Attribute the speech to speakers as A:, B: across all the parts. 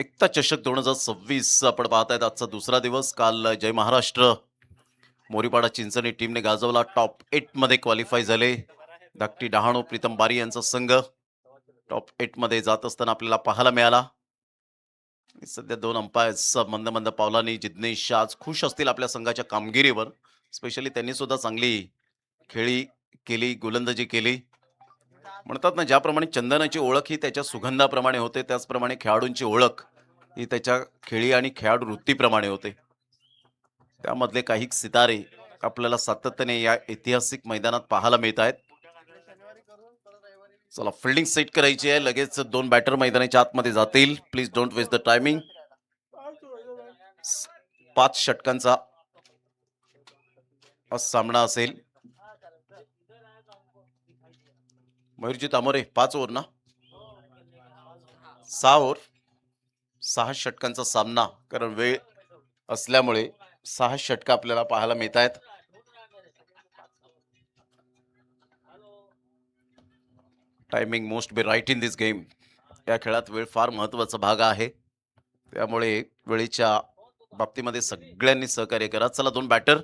A: एकता चषक 2026 आपण पाहतायत. आजचा दुसरा दिवस. काल जय महाराष्ट्र मोरीपाडा चिंचणी टीमने गाजवला. टॉप 8 मध्ये क्वालिफाय झाले. धाकटी डहाणू प्रीतम बारी यांचा संघ टॉप 8 मध्ये जात असताना आपल्याला पाहायला मिळाला. सध्या दोन अंपायर्स मंद मंद पावलांनी जिग्नेश आज खुश असतील आपल्या संघाच्या कामगिरीवर. स्पेशली त्यांनी सुद्धा चांगली खेळी केली, गोलंदाजी केली. म्हणतात ना, ज्याप्रमाणे चंदनाची ओळख ही त्याच्या सुगंधाप्रमाणे होते, त्याचप्रमाणे खेळाडूंची ओळख ही त्याच्या खेळी आणि खेळाडू वृत्तीप्रमाणे होते. त्यामधले काही सितारे आपल्याला सातत्याने या ऐतिहासिक मैदानात पाहायला मिळत आहेत. चला, फिल्डिंग सेट करायची आहे. लगेच दोन बॅटर मैदानाच्या आतमध्ये जातील. Please don't waste the timing. 5 षटकांचा सामना असेल. मयूरजी तामोरे 5 ओव्हर ना, 6 ओव्हर, 6 षटकांचा सामना. कारण वेळ असल्यामुळे 6 षटक आपल्याला पाहायला मिळत आहेत. Timing most be right in this game. या खेळात वेळ फार महत्वाचा भाग आहे. त्यामुळे वेळेच्या बाबतीमध्ये सगळ्यांनी सहकार्य करा. चला, दोन बॅटर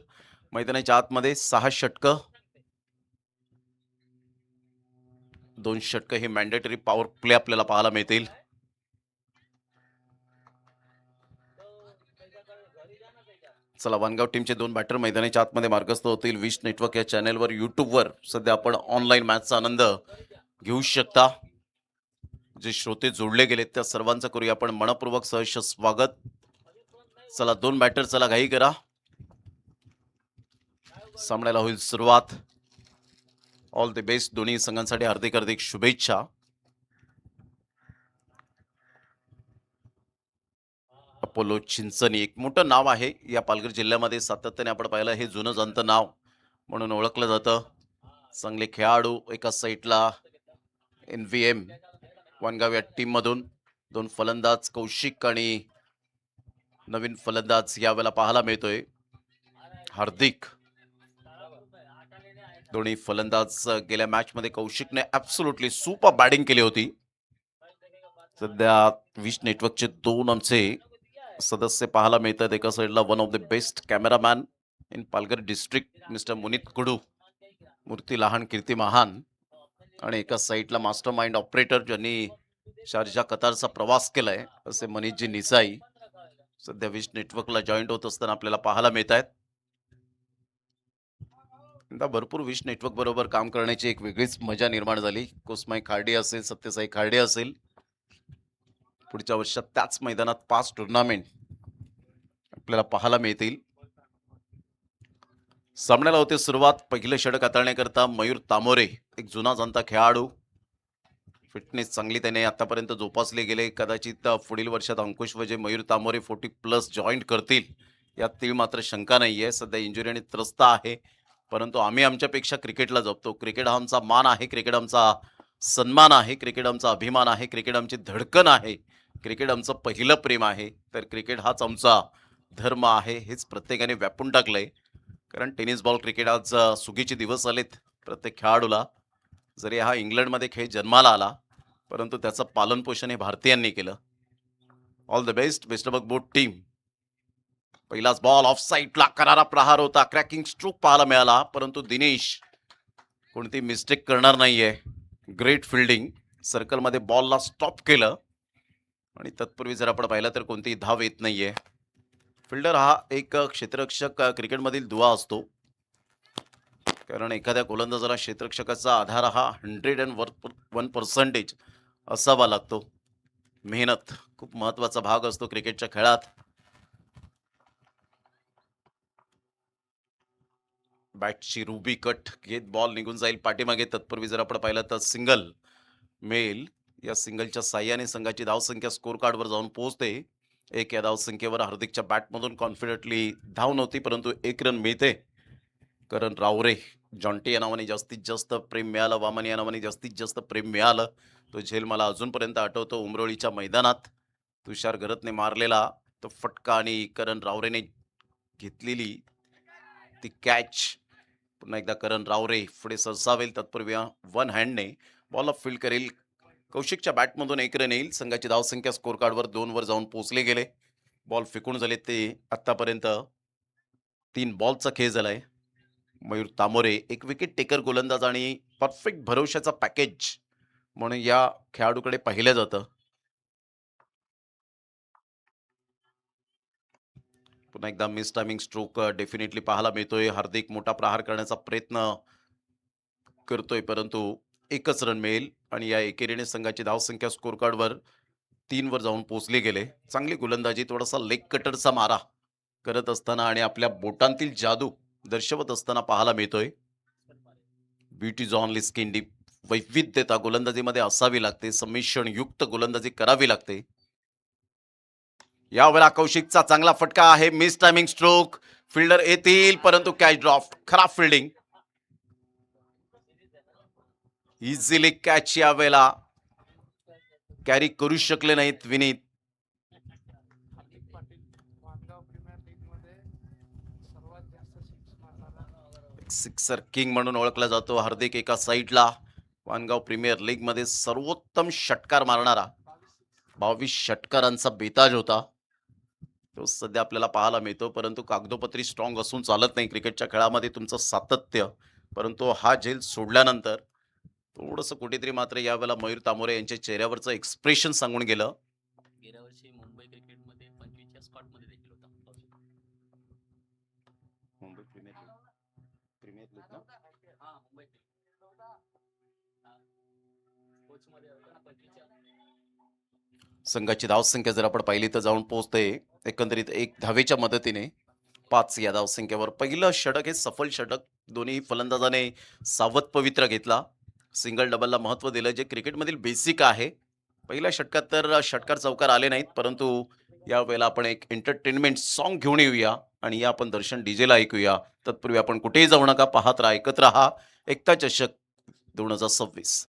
A: मैदानाच्या आतमध्ये. 6 षटक, 2 षटक हे मॅन्डेटरी पॉवर प्ले आपल्याला पाहायला मिळतील. चला, वानगाव टीमचे दोन बॅटर मैदानाच्या आतमध्ये मार्गस्थ होतील. विश नेटवर्क या चॅनलवर, युट्यूबवर सध्या आपण ऑनलाईन मॅचचा आनंद घेऊ शकता. जे श्रोते जोडले गेलेत त्या सर्वांचं करूया आपण मनपूर्वक सहर्ष स्वागत. चला, दोन बॅटर. चला, घाई करा. सामन्याला होईल सुरुवात. All the best. दोन्ही संघांसाठी हार्दिक हार्दिक शुभेच्छा. अपोलो चिंचणी एक मोठं नाव आहे या पालघर जिल्ह्यामध्ये. सातत्याने आपण पाहिलं, हे जुनं जाणतं नाव म्हणून ओळखलं जातं. चांगले खेळाडू एका साईडला. NVM वानगाव या टीम मधून दोन फलंदाज, कौशिक आणि नवीन फलंदाज यावेळेला पाहायला मिळतोय, हार्दिक. दोन्ही फलंदाज गेल्या मॅच मध्ये कौशिकने ऍब्सोल्युटली सुपर बॅटिंग केली होती. सध्या विश नेटवर्कचे दोन आमचे सदस्य पाहायला मिळतात. एका साईडला one of the best cameraman in Palghar district mister Munit Kudu, मूर्ती लहान कीर्ती महान. आणि एका साईडला मास्टर माइंड ऑपरेटर ज्यांनी शारजा कतारचा प्रवास केलाय असे मनीषजी निसाई सध्या विश नेटवर्कला जॉईंट होत असताना आपल्याला पाहायला मिळत आहेत. भरपूर विश नेटवर्क बरोबर काम करण्याची एक वेगळीच मजा निर्माण झाली. कुसमाई खार्डे असेल, सत्यसाई खार्डे असेल. पुढच्या वर्षात त्याच मैदानात 5 टुर्नामेंट आपल्याला पाहायला मिळतील. सामन्याला होते सुरुवात. पहिलं षटक हाताळण्याकरता मयूर तामोरे, एक जुना जाणता खेळाडू. फिटनेस चांगली त्याने आतापर्यंत जोपासले गेले. कदाचित पुढील वर्षात अंकुश वजे मयूर तामोरे 40+ जॉईंट करतील यात तीळ मात्र शंका नाहीये. सध्या इंजुरीने त्रस्त आहे, परंतु आम्ही आमच्यापेक्षा क्रिकेटला जपतो. क्रिकेट हा आमचा मान आहे, क्रिकेट आमचा सन्मान आहे, क्रिकेट आमचा अभिमान आहे, क्रिकेट आमची धडकन आहे, क्रिकेट आमचं पहिलं प्रेम आहे. तर क्रिकेट हाच आमचा धर्म आहे, हेच प्रत्येकाने व्यापून टाकलंय. कारण टेनिस बॉल क्रिकेट आज सुगीचे दिवस आलेत प्रत्येक खेळाडूला. जरी हा इंग्लंडमध्ये खेळ जन्माला आला, परंतु त्याचं पालनपोषण हे भारतीयांनी केलं. All the best, best of both team. पहिलाच बॉल ऑफ साईडला करारा प्रहार होता. क्रॅकिंग स्ट्रोक पाहायला मिळाला, परंतु दिनेश कोणती मिस्टेक करणार नाहीये. Great fielding. सर्कलमध्ये बॉलला स्टॉप केलं आणि तत्पूर्वी जर आपण पाहिलं तर कोणतीही धाव येत नाहीये. फिल्डर हा एक क्षेत्ररक्षक क्रिकेटमधील दुवा असतो. कारण एखाद्या गोलंदाजाला क्षेत्ररक्षकाचा आधार हा 101% असावा लागतो. मेहनत खूप महत्वाचा भाग असतो क्रिकेटच्या खेळात. बॅटची रुबी कट घेत बॉल निघून जाईल पाठीमागे. तत्पूर्वी जर आपण पाहिलं तर सिंगल मेल. या सिंगलच्या साह्याने संघाची धावसंख्या स्कोर कार्डवर जाऊन पोहोचते. एक या धावसंख्येवर हार्दिकच्या बॅटमधून कॉन्फिडेंटली धाव नव्हती, परंतु 1 रन मिळते. करण रावरे, जॉन्टी या नावाने जास्तीत जास्त प्रेम मिळालं, वामन या नावाने जास्तीत जास्त प्रेम मिळालं. तो झेल मला अजूनपर्यंत आठवतो. उमरोळीच्या मैदानात तुषार गरतने मारलेला तो फटका आणि करण रावरेने घेतलेली ती कॅच. पुन्हा एकदा करण रावरे पुढे सरसावेल. तत्पूर्वी वन हँडने बॉलला फील्ड करेल कौशिकच्या बॅटमधून 1 रन येईल. संघाची धावसंख्या स्कोर कार्डवर 2 वर जाऊन पोहोचले गेले. बॉल फेकून झाले ते आतापर्यंत 3 बॉलचा खेळ झालाय. मयूर तामोरे एक विकेट टेकर गोलंदाज आणि परफेक्ट भरवशाचा पॅकेज म्हणून या खेळाडूकडे पाहिलं जातं. पुन्हा एकदा मिस टायमिंग स्ट्रोक डेफिनेटली पाहायला मिळतोय. हार्दिक मोठा प्रहार करण्याचा प्रयत्न करतोय, परंतु एकच रन मिळेल आणि या एकेरीने संघाची धावसंख्या स्कोर कार्डवर 3 वर जाऊन पोहोचले गेले. चांगली गोलंदाजी, थोडासा लेग कटरचा मारा करत असताना आणि आपल्या बोटांतील जादू दर्शवत असताना पाहायला मिळतोय. Beauty is only skin deep. वैविध्यता गोलंदाजीमध्ये असावी लागते. संमिश्रण युक्त गोलंदाजी करावी लागते. यावेळेला कौशिकचा चांगला फटका आहे. Miss timing stroke. फिल्डर येतील, परंतु कॅच ड्रॉप. खराब फिल्डिंग. इझिली कॅच यावेळेला कॅरी करू शकले नाहीत विनीत. सिक्सर किंग म्हणून ओळखला जातो हार्दिक. एका साईडला वानगाव प्रीमियर लीग मध्ये सर्वोत्तम षटकार मारणारा 22 षटकारांचा बेताज होता. तो सध्या आपल्याला पाहायला मिळतो, परंतु कागदोपत्री स्ट्रॉंग असून चालत नाही क्रिकेटच्या खेळामध्ये तुमचं सातत्य. परंतु हा झेल सोडल्यानंतर थोडंसं कुठेतरी मात्र यावेळेला मयूर तामोरे यांच्या चेहऱ्यावरचं एक्सप्रेशन सांगून गेलं.
B: गेल्या वर्षी मुंबई क्रिकेटमध्ये 25च्या स्पॉटमध्ये देखील होता कौशिक.
A: मुंबई प्रीमियर लीग ना?
B: हा, मुंबई कोचमध्ये होता ना 25च्या.
A: संघाची धावसंख्या जर आपण पाहिली तर जाऊन पोहोचते एकंदरीत 1 धावेच्या मदतीने 5 या धावसंख्येवर. पहिलं षटक हे सफल षटक. दोन्ही फलंदाजाने सावध पवित्र घेतला. सिंगल डबलला महत्व दिलं, जे क्रिकेटमधील बेसिक आहे. पहिल्या षटकात तर षटकार चौकार आले नाहीत, परंतु यावेळेला आपण एक एंटरटेनमेंट सॉन्ग घेऊन येऊया आणि या आपण दर्शन डीजेला ऐकूया. तत्पूर्वी आपण कुठेही जाऊ नका, पाहत राहा, ऐकत राहा एकता चषक 2026.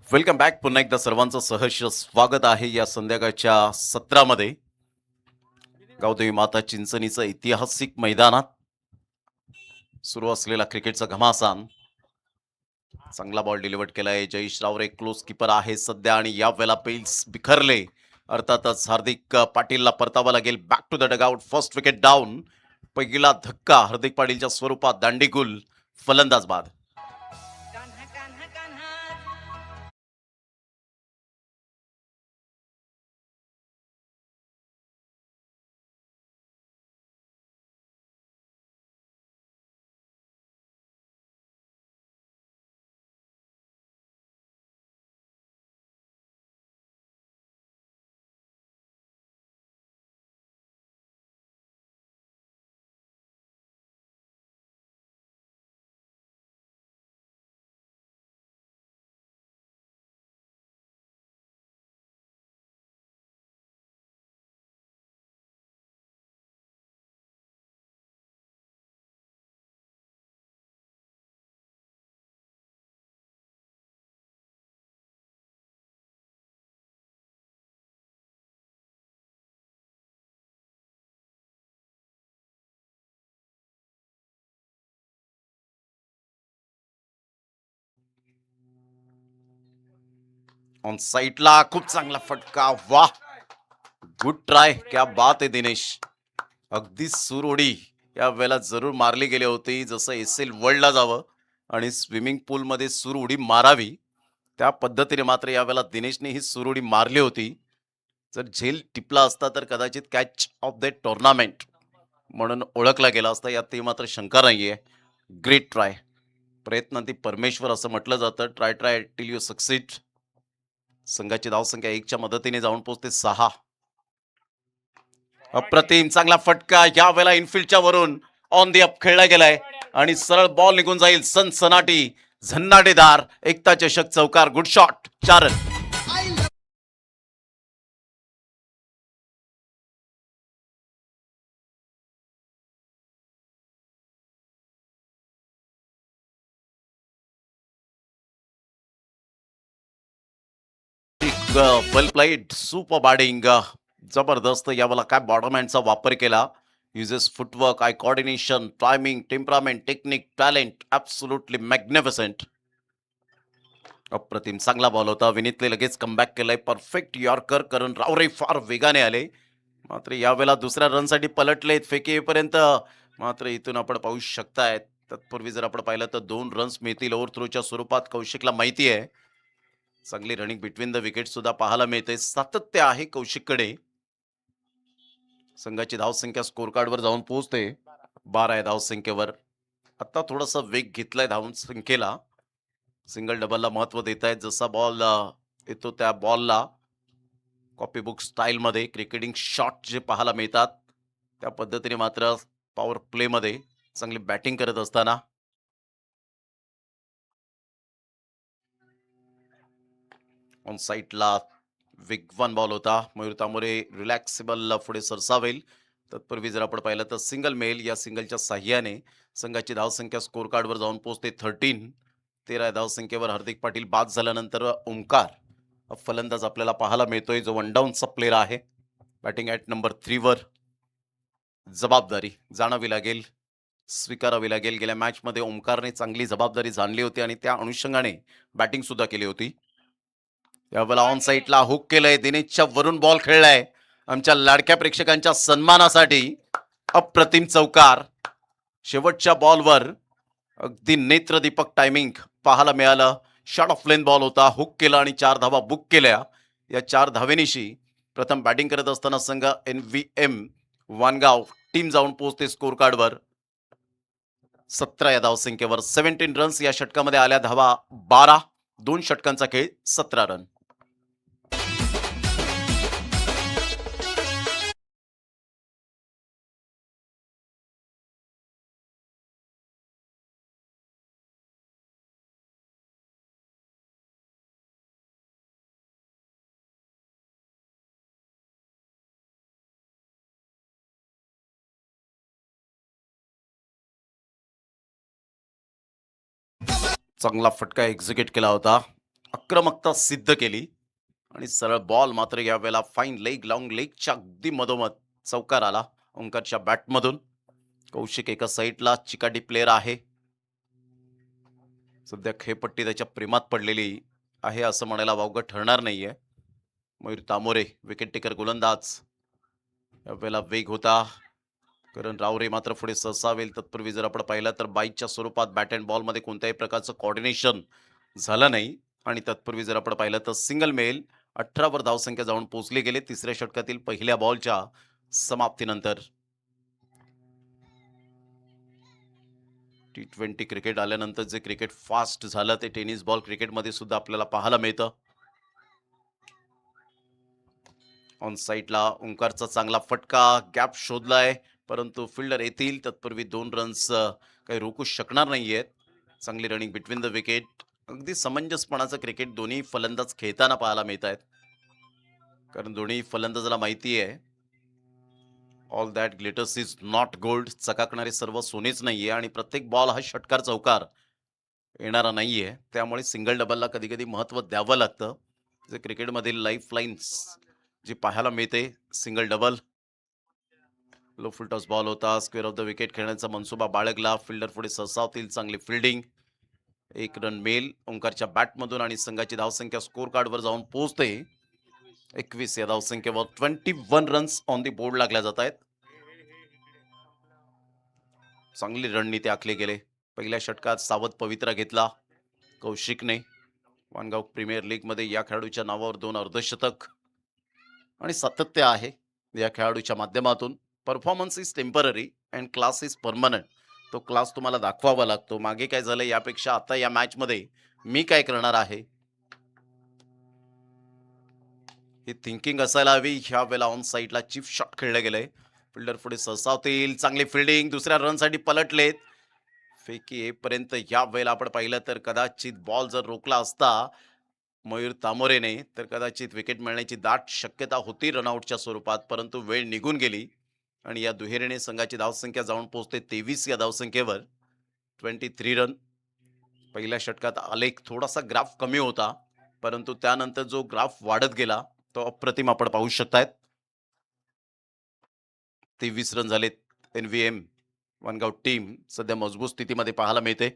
A: Welcome back. पुन्हा एकदा सर्वांचं सहर्ष स्वागत आहे या संध्याकाळच्या सत्रामध्ये. गावदेवी माता चिंचणीचं ऐतिहासिक मैदानात सुरू असलेला क्रिकेटचा घमासान. चांगला बॉल डिलिव्हर्ड केलाय. जयेश रावरे क्लोज कीपर आहे सध्या आणि यावेळेला पेल्स बिखरले. अर्थातच हार्दिक पाटीलला परतावा लागेल. Back to the dugout. First wicket down. पहिला धक्का हार्दिक पाटीलच्या स्वरूपात. दांडीगुल फलंदाज बाद. ऑन साईडला खूप चांगला फटका. वाह, गुड ट्राय. क्या बात आहे दिनेश. अगदी सुरोडी या वेळेला जरूर मारली गेली होती. जसं एसएल वर्ल्डला जावं आणि स्विमिंग पूलमध्ये सुरउडी मारावी, त्या पद्धतीने मात्र यावेळेला दिनेशने ही सुरउडी मारली होती. जर झेल टिपला असता तर कदाचित कॅच ऑफ द टुर्नामेंट म्हणून ओळखला गेला असता, यात ते मात्र शंका नाहीये. Great try. प्रयत्नांती परमेश्वर असं म्हटलं जातं. Try try till you succeed. संघाची धावसंख्या 1च्या मदतीने जाऊन पोहोचते 6. अप्रतिम चांगला फटका. या वेळेला इनफिल्डच्या वरून ऑन दी अप खेळला गेलाय आणि सरळ बॉल निघून जाईल. सनसनाटी झन्नाटेदार एकता चषक चौकार. Good shot. 4 रन. वेल प्लेड. Super batting. जबरदस्त यावेळेला काय बॉटरमॅनचा वापर केला. Uses footwork, I coordination, timing, temperament, technique, talent. Absolutely magnificent. अप्रतिम चांगला बॉल होता. विनीतने लगेच कमबॅक केलंय. परफेक्ट यॉर्कर करून रावरे फार वेगाने आले. मात्र यावेळेला दुसऱ्या रनसाठी पलटलेत फेकी येईपर्यंत. मात्र इथून आपण पाहू शकताय. तत्पूर्वी जर आपण पाहिलं तर 2 रन्स मिळतील ओव्हर थ्रोच्या स्वरूपात. कौशिकला माहिती आहे. चांगली रनिंग बिटवीन द विकेट सुद्धा पाहायला मिळते. सातत्य आहे कौशिककडे. संघाची धावसंख्या स्कोर कार्डवर जाऊन पोहोचते 12 आहे धावसंख्येवर. आता थोडासा वेग घेतलाय धावसंख्येला. सिंगल डबलला महत्व देत आहेत. जसा बॉल येतो त्या बॉलला कॉपी बुक स्टाईलमध्ये क्रिकेटिंग शॉट जे पाहायला मिळतात त्या पद्धतीने मात्र पॉवर प्लेमध्ये चांगली बॅटिंग करत असताना ऑन साईडला वेगवान बॉल होता. मयूर तामोरे रिलॅक्सेबल पुढे सरसावेल. तत्पूर्वी जर आपण पाहिलं तर सिंगल मेल. या सिंगलच्या साह्याने संघाची धावसंख्या स्कोर कार्डवर जाऊन पोहोचते 13. 13 धावसंख्येवर हार्दिक पाटील बाद झाल्यानंतर ओंकार फलंदाज आपल्याला पाहायला मिळतोय जो वन डाऊनचा प्लेअर आहे. बॅटिंग ॲट नंबर 3 वर. जबाबदारी जाणावी लागेल, स्वीकारावी लागेल. गेल्या मॅचमध्ये ओंकारने चांगली जबाबदारी जाणली होती आणि त्या अनुषंगाने बॅटिंग सुद्धा केली होती. यावेळेला ऑन साईडला हुक केलंय. दिनेशच्या वरून बॉल खेळलाय आमच्या लाडक्या प्रेक्षकांच्या सन्मानासाठी. अप्रतिम चौकार. शेवटच्या बॉलवर अगदी नेत्रदीपक टायमिंग पाहायला मिळालं. शॉर्ट ऑफ लेन बॉल होता. हुक केला आणि 4 धावा बुक केल्या. या 4 धावेनिशी प्रथम बॅटिंग करत असताना संघ NVM वानगाव टीम जाऊन पोहोचते स्कोर कार्डवर 17 या धावसंख्येवर. 17 रन्स या षटकामध्ये आल्या. धावा 12. 2 षटकांचा खेळ 17 रन. चांगला फटका एक्झिक्यूट केला होता. आक्रमकता सिद्ध केली आणि सरळ बॉल मात्र यावेळेला फाईन लेग लॉंग लेगच्या अगदी मधोमध चौकार आला ओंकारच्या बॅटमधून. कौशिक एका साईडला चिकाटी प्लेअर आहे. सध्या खेळपट्टी त्याच्या प्रेमात पडलेली आहे असं म्हणायला वावगं ठरणार नाहीये. मयूर तामोरे विकेट टेकर गोलंदाज. यावेळेला वेग होता. करण रावरे मात्र पुढे सरसावेल. तत्पूर्वी जर आपण पाहिलं तर बाईकच्या स्वरूपात बॅट अँड बॉलमध्ये कोणत्याही प्रकारचं कॉर्डिनेशन झालं नाही. आणि तत्पूर्वी जर आपण पाहिलं तर सिंगल मेल 18 वर धावसंख्या जाऊन पोहोचली गेले तिसऱ्या षटकातील पहिल्या बॉलच्या समाप्तीनंतर. T20 क्रिकेट आल्यानंतर जे क्रिकेट फास्ट झालं ते टेनिस बॉल क्रिकेटमध्ये सुद्धा आपल्याला पाहायला मिळतं. ऑन साईडला ओंकारचा चांगला फटका. गॅप शोधलाय परंतु फिल्डर येतील. तत्पूर्वी 2 रन्स काही रोखू शकणार नाहीयेत. चांगली रनिंग बिटवीन द विकेट. अगदी समंजसपणाचं क्रिकेट दोन्ही फलंदाज खेळताना पाहायला मिळत आहेत. कारण दोन्ही फलंदाजाला माहिती आहे all that glitters is not gold. चकाकणारे सर्व सोनेच नाहीये आणि प्रत्येक बॉल हा षटकार चौकार येणारा नाहीये. त्यामुळे सिंगल डबलला कधी कधी महत्व द्यावं लागतं. जे क्रिकेटमधील लाईफ लाईन्स जी पाहायला मिळते सिंगल डबल. लो फुल टॉस बॉल होता. स्क्वेअर ऑफ द विकेट खेळण्याचा मनसुबा बाळगला. फिल्डर पुढे सरसावतील. चांगली फिल्डिंग. 1 रन मेल ओंकारच्या बॅटमधून आणि संघाची धावसंख्या स्कोर कार्डवर जाऊन पोहोचते 21 या धावसंख्येवर. 21 रन्स ऑन दी बोर्ड लागल्या जात आहेत. चांगली रणनीती आखली गेले. पहिल्या षटकात सावध पवित्रा घेतला कौशिकने. वानगाव प्रीमियर लीगमध्ये या खेळाडूच्या नावावर 2 अर्धशतक आणि सातत्य आहे या खेळाडूच्या माध्यमातून. Performance is temporary and class is permanent. तो क्लास तुम्हाला दाखवावा लागतो. मागे काय झालं यापेक्षा आता या मॅचमध्ये मी काय करणार आहे ही थिंकिंग असायला हवी. ह्या वेळेला ऑन साईडला चीफ शॉट खेळलं गेलंय. फिल्डर पुढे सरसावतील, चांगली फिल्डिंग, दुसऱ्या रनसाठी पलटलेत. फेकी येईपर्यंत या वेळेला आपण पाहिलं तर कदाचित बॉल जर रोखला असता मयूर तामोरेने तर कदाचित विकेट मिळण्याची दाट शक्यता होती रनआउटच्या स्वरूपात, परंतु वेळ निघून गेली आणि या दुहेरीने संघाची धावसंख्या जाऊन पोहोचते 23 या धावसंख्येवर. 23 रन. पहिल्या षटकात आलेख थोडासा ग्राफ कमी होता, परंतु त्यानंतर जो ग्राफ वाढत गेला तो अप्रतिम आपण पाहू शकतायत. 23 रन झालेत. NVM वनगाव टीम सध्या मजबूत स्थितीमध्ये पाहायला मिळते.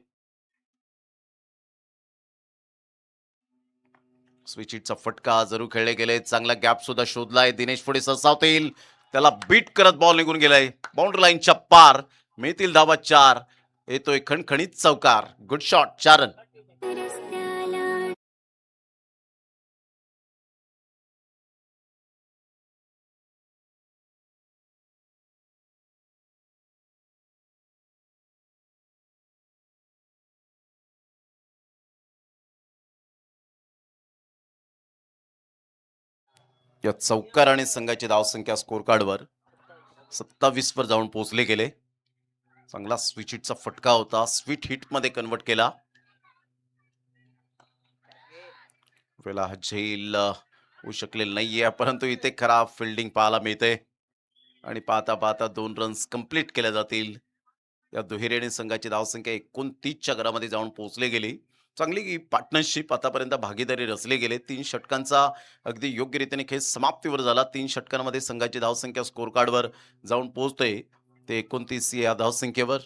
A: स्विचिटचा फटका जरूर खेळले गेले, चांगला गॅप सुद्धा शोधलाय. दिनेश पुढे सरसावतील, त्याला बीट करत बॉल निघून गेलाय बाउंड्री लाईनच्या पार. मिळतील धावा 4. येतोय खणखणीत चौकार. Good shot. 4 रन. या चौकाराने संघाची धावसंख्या स्कोर कार्डवर 27 वर जाऊन पोहोचले गेले. चांगला स्विच हिटचा फटका होता, स्वीट हिट मध्ये कन्वर्ट केला. वेळा हा झेल होऊ शकलेला नाहीये, परंतु इथे खराब फिल्डिंग पाहायला मिळते आणि पाहता पाहता 2 रन्स कंप्लीट केल्या जातील. या दुहेरीने संघाची धावसंख्या 29च्या घरामध्ये जाऊन पोहोचली गेली. चांगली पार्टनरशिप आतापर्यंत भागीदारी रचली गेले. 3 षटकांचा अगदी योग्य रीतीने खेळ समाप्तीवर झाला. 3 षटकांमध्ये संघाची धावसंख्या स्कोर कार्डवर जाऊन पोहोचते ते 29 या धावसंख्येवर.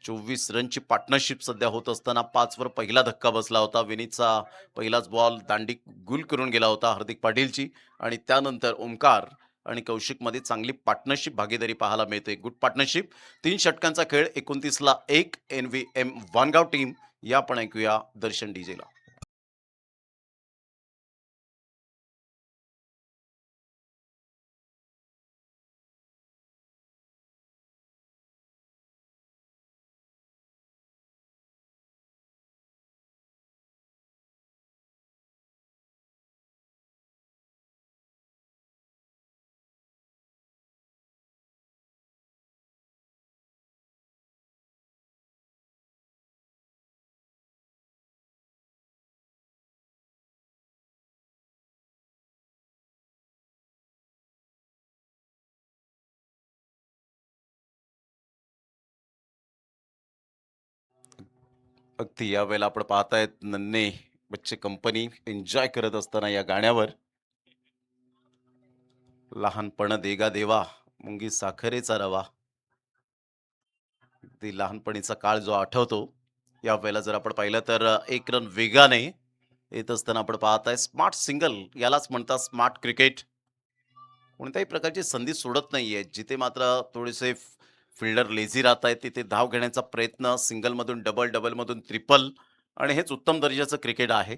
A: 24 रनची पार्टनरशिप सध्या होत असताना 5 वर पहिला धक्का बसला होता. विनीतचा पहिलाच बॉल दांडी गुल करून गेला होता हार्दिक पाटीलची आणि त्यानंतर ओमकार आणि कौशिकमध्ये चांगली पार्टनरशिप भागीदारी पाहायला मिळते. Good partnership. 3 षटकांचा खेळ. 29ला 1. NVM Wangaon team. या पण ऐकूया दर्शन डीजेला. अगदी या वेळेला आपण पाहतायत नन्हे बच्चे कंपनी एन्जॉय करत असताना या गाण्यावर लहानपण देगा देवा मुंगी साखरेचा रवा. अगदी लहानपणीचा काळ जो आठवतो या वेळेला जर आपण पाहिलं तर 1 रन वेगाने येत असताना आपण पाहताय स्मार्ट सिंगल. यालाच म्हणतात स्मार्ट क्रिकेट. कोणत्याही प्रकारची संधी सोडत नाहीये. जिथे मात्र थोडेसे फिल्डर लेझी राहत आहेत तिथे धाव घेण्याचा प्रयत्न, सिंगल मधून डबल, डबल मधून ट्रिपल आणि हेच उत्तम दर्जाचं क्रिकेट आहे.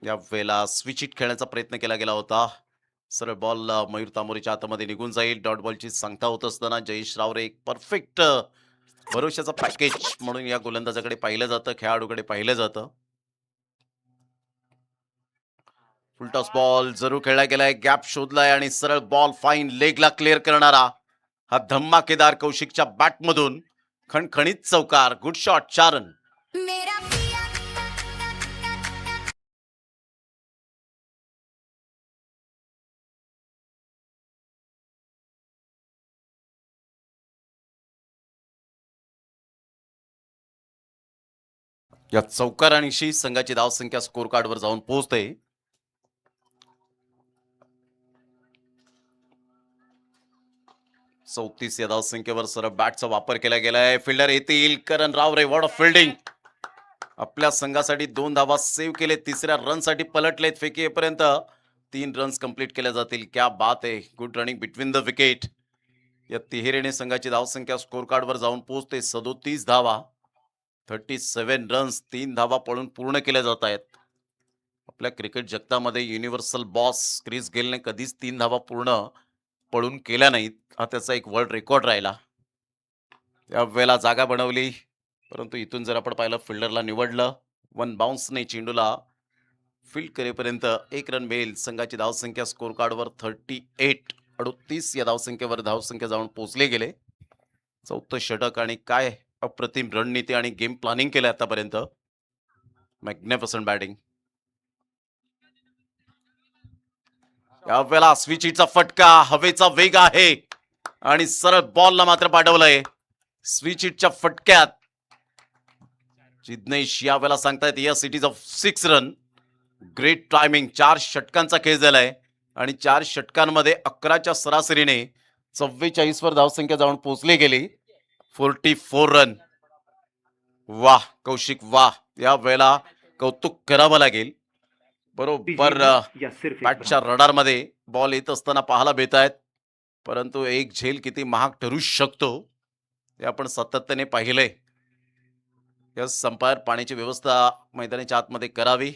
A: या वेळेला स्विच हिट खेळण्याचा प्रयत्न केला गेला होता. सरळ बॉल मयूर तामोरेच्या हातामध्ये निघून जाईल. डॉट बॉलची सांगता होत असताना जयेश रावरे एक परफेक्ट भरोशाचा पॅकेज म्हणून या गोलंदाजाकडे पाहिलं जातं, खेळाडूकडे पाहिलं जातं. फुलटॉस बॉल जरूर खेळला गेलाय, गॅप शोधलाय आणि सरळ बॉल फाईन लेगला क्लिअर करणारा हा धम्माकेदार कौशिकच्या बॅटमधून खणखणीत चौकार. Good shot. 4 रन. या चौकारांशी संघाची धावसंख्या स्कोर कार्डवर जाऊन पोहोचते. चौतीस या धावसंख्येवर सरळ बॅटचा वापर केला गेलाय. फिल्डर येतील. Karan Raware. What of fielding. आपल्या संघासाठी 2 धावा सेव्ह केले. तिसऱ्या रनसाठी पलटलेत. फेकी येईपर्यंत 3 रन्स कंप्लीट केल्या जातील. क्या बात आहे. Good running between the wicket. या तिहेरीने संघाची धावसंख्या स्कोर कार्डवर जाऊन पोहोचते 37 धावा. 37 रन्स. 3 धावा पळून पूर्ण केल्या जात आहेत. आपल्या क्रिकेट जगतामध्ये युनिव्हर्सल बॉस क्रिस गेलने कधीच 3 धावा पूर्ण पळून केल्या नाहीत. हा त्याचा एक वर्ल्ड रेकॉर्ड राहिला. या वेळेला जागा बनवली, परंतु इथून जर आपण पाहिलं फिल्डरला निवडलं. 1 बाउन्सने चेंडूला फील्ड करेपर्यंत 1 रन मिळेल. संघाची धावसंख्या स्कोर कार्डवर 38 या धावसंख्येवर धावसंख्या जाऊन पोहोचले गेले. चौथं षटक आणि काय अप्रतिम रणनीती आणि गेम प्लॅनिंग केलं आतापर्यंत. Magnificent batting. यावेळेला स्विचिटचा फटका, हवेचा वेग आहे आणि सरळ बॉलला मात्र पाठवलंय. स्विचिटच्या फटक्यात जिग्नेश यावेळेला सांगतायत yes it is a 6 run. Great timing. 4 षटकांचा खेळ झालाय आणि 4 षटकांमध्ये 11च्या सरासरीने 44 वर धावसंख्या जाऊन पोहोचली गेली. 44 रन. वाह कौशिक वाह. या वेळेला कौतुक करावं लागेल. बरोबर बॅटच्या रडारमध्ये बॉल येत असताना पाहायला मिळत आहेत, परंतु एक झेल किती महाग ठरू शकतो हे आपण सातत्याने पाहिलंय. या संपायर पाण्याची व्यवस्था मैदानाच्या आतमध्ये करावी.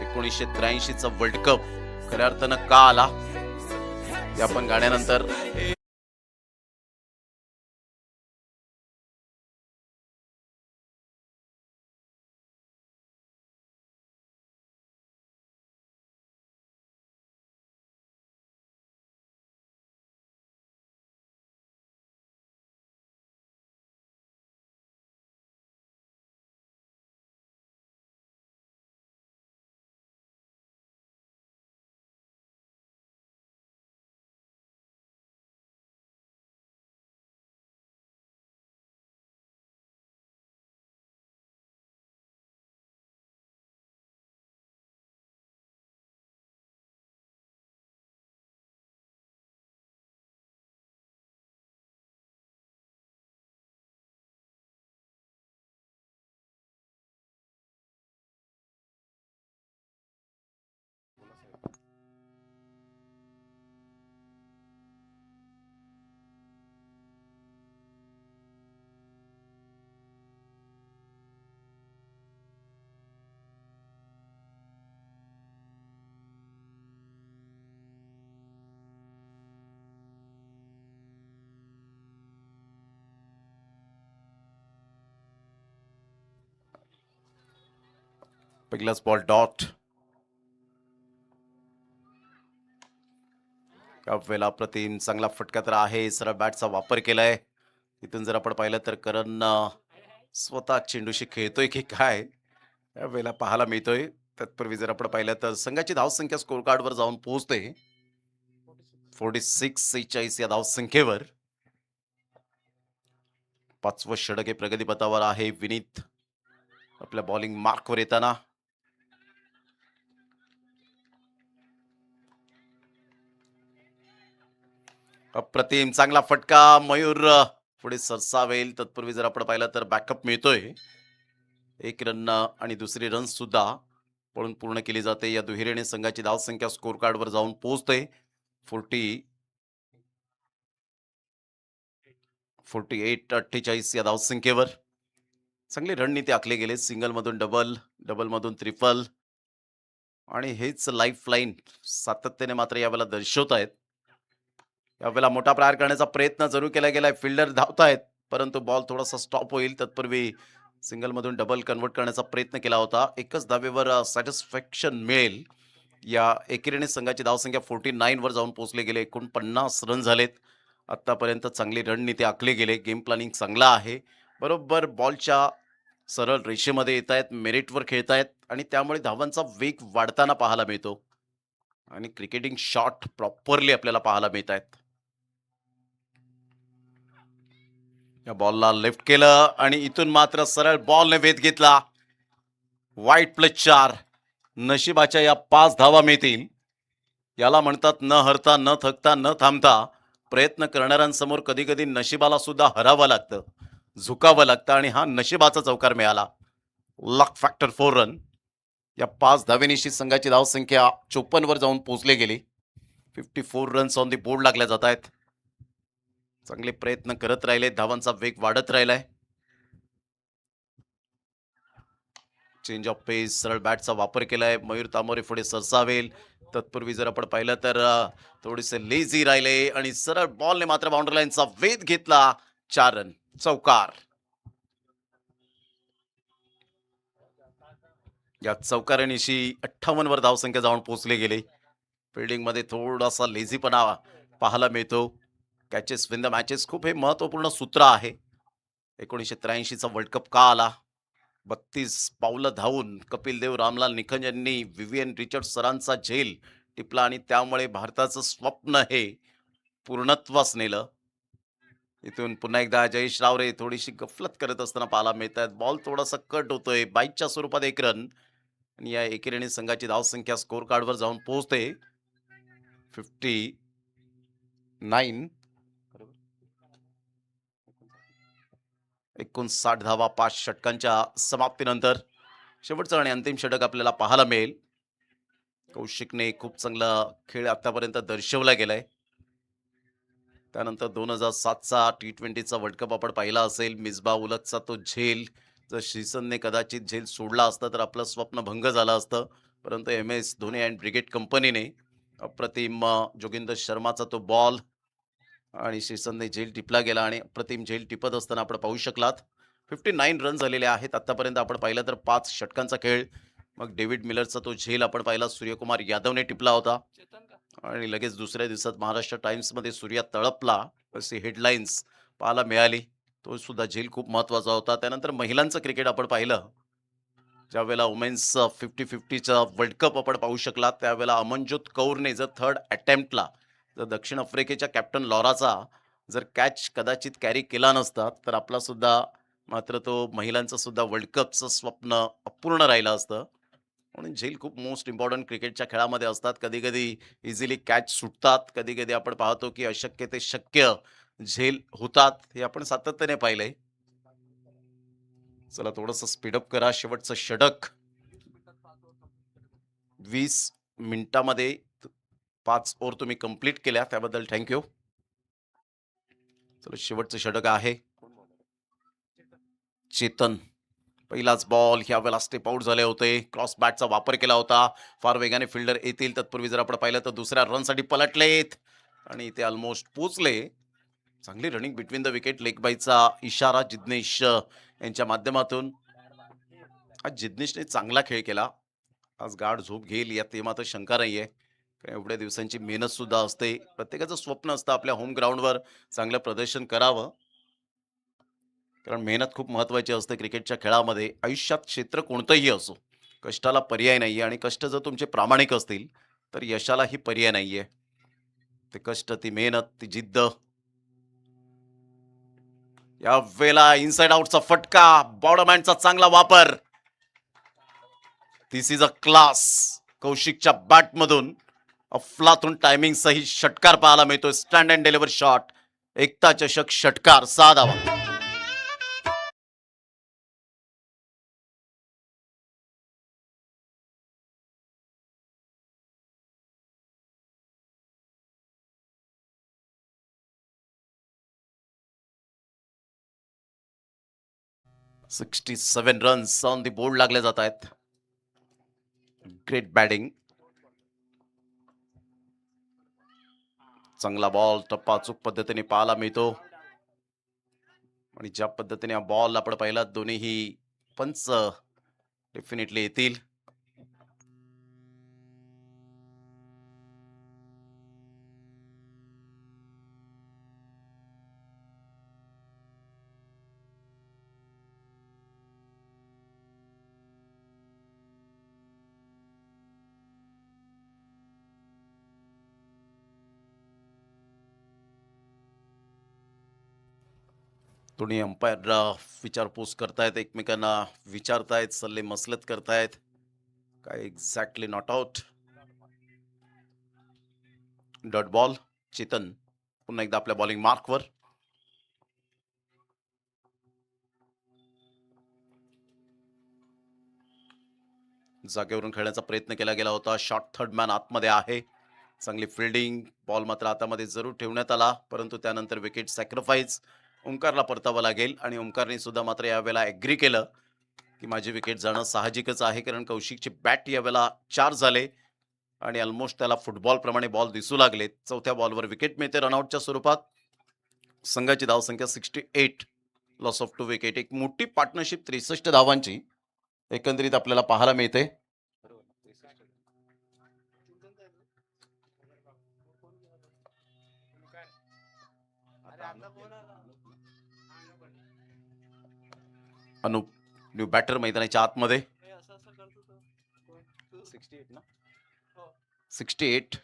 A: 1983चा वर्ल्ड कप खऱ्या अर्थानं का आला ते आपण गाण्यानंतर पहिलाच बॉल डॉट. वेळेला प्रतिम चांगला फटका तर आहे. सरळ बॅटचा वापर केलाय. इथून जर आपण पाहिलं तर करण स्वतः चेंडूशी खेळतोय की काय या वेळेला पाहायला मिळतोय. तत्पूर्वी जर आपण पाहिलं तर संघाची धावसंख्या स्कोर कार्डवर जाऊन पोहोचते 46 या धावसंख्येवर. 5वं षटक हे प्रगतीपथावर आहे. विनीत आपल्या बॉलिंग मार्कवर येताना अप्रतिम चांगला फटका. मयूर पुढे सरसावेल. तत्पूर्वी जर आपण पाहिलं तर बॅकअप मिळतोय. 1 रन आणि दुसरी रन सुद्धा पळून पूर्ण केली जाते. या दुहेरीने संघाची धावसंख्या स्कोर कार्डवर जाऊन पोहोचते 48 या धावसंख्येवर. चांगली रणनीती आखली गेली. सिंगल मधून डबल, डबल मधून ट्रिपल आणि हेच लाईफ लाईन सातत्याने मात्र यावेळेला दर्शवत आहेत. यावेळेला मोठा प्रहार करण्याचा प्रयत्न जरूर केला गेलाय. फिल्डर धावतायत परंतु बॉल थोडासा स्टॉप होईल. तत्पूर्वी सिंगल मधून डबल कन्वर्ट करण्याचा प्रयत्न केला होता. एकच धावेवर सॅटिस्फॅक्शन मिळेल. या एकेरीने संघाची धावसंख्या 49 वर जाऊन पोहोचले गेले. 49 रन झालेत. आतापर्यंत चांगली रणनीती आखली गेली. गेम प्लॅनिंग चांगला आहे. बरोबर बॉलच्या सरळ रेषेमध्ये येत आहेत. मेरिटवर खेळत आहेत आणि त्यामुळे धावांचा वेग वाढताना पाहायला मिळतो आणि क्रिकेटिंग शॉट प्रॉपरली आपल्याला पाहायला मिळत आहेत. या बॉलला लेफ्ट केलं आणि इथून मात्र सरळ बॉलने वेध घेतला. वाईट प्लस 4. नशिबाच्या या 5 धावा मिळतील. याला म्हणतात न हरता, न थकता, न थांबता प्रयत्न करणाऱ्यांसमोर कधी कधी नशिबाला सुद्धा हरावं लागतं, झुकावं लागतं आणि हा नशिबाचा चौकार मिळाला. लक फॅक्टर 4 रन. या 5 धावेनिशी संघाची धावसंख्या 54 वर जाऊन पोहोचली गेली. 54 रन्स ऑन दी बोर्ड लागल्या जात आहेत. चांगले प्रयत्न करत राहिले. धावांचा वेग वाढत राहिलाय. चेंज ऑफ पेस. सरळ बॅटचा वापर केलाय. मयूर तामोरे पुढे सरसावेल. तत्पूर्वी जर आपण पाहिलं तर थोडेसे लेझी राहिले आणि सरळ बॉलने मात्र बाउंड्री लाईनचा वेध घेतला. 4 रन. चौकार. या चौकारणीशी 58 वर धावसंख्या जाऊन पोहोचले गेले. फिल्डिंगमध्ये थोडासा लेझीपणा पाहायला मिळतो. कॅचेस विन द मॅचेस खूप हे महत्त्वपूर्ण सूत्र आहे. 1983चा वर्ल्ड कप का आला? 32 पावलं धावून कपिल देव, रामलाल निखंज यांनी विवियन रिचर्ड सरांचा झेल टिपला आणि त्यामुळे भारताचं स्वप्न हे पूर्णत्वास नेलं. इथून पुन्हा एकदा जयेश रावरे थोडीशी गफलत करत असताना पाहायला मिळतात. बॉल थोडासा कट होतोय. बाईटच्या स्वरूपात 1 रन आणि या एकेरी संघाची धावसंख्या स्कोर कार्डवर जाऊन पोहोचते 59. 59 धावा 5 षटकांच्या समाप्तीनंतर. शेवटचं आणि अंतिम षटक आपल्याला पाहायला मिळेल. कौशिकने खूप चांगला खेळ आतापर्यंत दर्शवला गेलाय. त्यानंतर 2007चा T20चा वर्ल्ड कप आपण पाहिला असेल. मिसबा उलटचा तो झेल, जर श्रीसंतने कदाचित झेल सोडला असता तर आपलं स्वप्न भंग झालं असतं. परंतु MS धोनी अँड ब्रिगेड कंपनीने अप्रतिम जोगिंदर शर्माचा तो बॉल आणि श्रीसंतने झेल टिपला गेला आणि अप्रतिम झेल टिपत असताना आपण पाहू शकलात. 59 रन झालेले आहेत आतापर्यंत. आपण पाहिलं तर 5 षटकांचा खेळ. मग डेव्हिड मिलरचा तो झेल आपण पाहिला, सूर्यकुमार यादवने टिपला होता आणि लगेच दुसऱ्या दिवसात महाराष्ट्र टाइम्समध्ये सूर्या तळपला अशी हेडलाईन्स पाहायला मिळाली. तो सुद्धा झेल खूप महत्त्वाचा होता. त्यानंतर महिलांचं क्रिकेट आपण पाहिलं. ज्यावेळेला वुमेन्स 50-50चा वर्ल्ड कप आपण पाहू शकला, त्यावेळेला अमनज्योत कौरने जर थर्ड अटेम्प्टला जर दक्षिण आफ्रिकेच्या कॅप्टन लॉराचा जर कॅच कदाचित कॅरी केला नसता, तर आपला सुद्धा मात्र तो महिलांचं सुद्धा वर्ल्ड कपचं स्वप्न अपूर्ण राहिलं असतं. म्हणून झेल खूप मोस्ट इम्पॉर्टंट क्रिकेटच्या खेळामध्ये असतात. कधी-कधी इझिली कॅच सुटतात. कधी-कधी आपण पाहतो की अशक्य ते शक्य झेल होतात. हे आपण सातत्याने पाहिलंय. चला थोडंसं स्पीडअप करा. शेवटचं षटक 20 मिनिटामध्ये 5 ओव्हर तुम्ही कंप्लीट केल्या त्याबद्दल थँक यू. चला शेवटचं षटक आहे. चेतन पहिलाच बॉल ह्या वेळेला स्टेप आउट झाले होते. क्रॉस बॅटचा वापर केला होता. फार वेगाने फिल्डर येतील. तत्पूर्वी जर आपण पाहिलं तर दुसऱ्या रनसाठी पलटलेत आणि इथे ऑलमोस्ट पोचले. चांगली running between the wicket. Leg बायचा इशारा जिग्नेश यांच्या माध्यमातून. आज जिग्नेशने चांगला खेळ केला. आज गाढ झोप घेईल यात ते मात्र शंका नाहीये. कारण एवढ्या दिवसांची मेहनत सुद्धा असते. प्रत्येकाचं स्वप्न असतं आपल्या होम ग्राउंडवर चांगलं प्रदर्शन करावं. कारण मेहनत खूप महत्त्वाची असते क्रिकेटच्या खेळामध्ये. आयुष्यात क्षेत्र कोणतंही असो, कष्टाला पर्याय नाहीये आणि कष्ट जर तुमचे प्रामाणिक असतील, तर यशालाही पर्याय नाहीये. ते कष्ट, ती मेहनत, ती जिद्द. या वेळेला इनसाइड आउटचा फटका, बॉर्डरमॅनचा चांगला वापर. दिस इज अ क्लास. कौशिकच्या बॅटमधून अफलातून टायमिंग सही षटकार पाहायला मिळतोय. Stand and deliver shot. एकता चषक षटकार 6 धावा. 67 रन्स ऑन दी बोर्ड लागले जात आहेत. Great batting. चांगला बॉल टप्पा अचूक पद्धतीने पाहायला मिळतो आणि ज्या पद्धतीने हा बॉल आपण पाहिला, दोन्हीही पंच डेफिनेटली येतील. दोन्ही अंपायर विचारपूस करतायत, एकमेकांना विचारतायत, सल्ले मसलत करतायत. काय exactly not out. Dot ball. Chetan पुन्हा एकदा आपल्या बॉलिंग मार्कवर. जागेवरून खेळण्याचा प्रयत्न केला गेला होता. शॉर्ट थर्ड मॅन आतमध्ये आहे. चांगली फिल्डिंग. बॉल मात्र आतामध्ये जरूर ठेवण्यात आला, परंतु त्यानंतर विकेट सॅक्रिफाईस ओंकारला परतावं लागेल आणि ओंकारने सुद्धा मात्र यावेळेला ॲग्री केलं की माझी विकेट जाणं साहजिकच आहे. कारण कौशिकची बॅट यावेळेला 4 झाले आणि ऑलमोस्ट त्याला फुटबॉलप्रमाणे बॉल दिसू लागले. चौथ्या बॉलवर विकेट मिळते रनआउटच्या स्वरूपात. संघाची धावसंख्या 68, लॉस ऑफ 2 विकेट. एक मोठी पार्टनरशिप 63 धावांची. एकंदरीत आपल्याला पाहायला मिळते. अनुप न्यू बॅटर मैदानाच्या आतमध्ये 68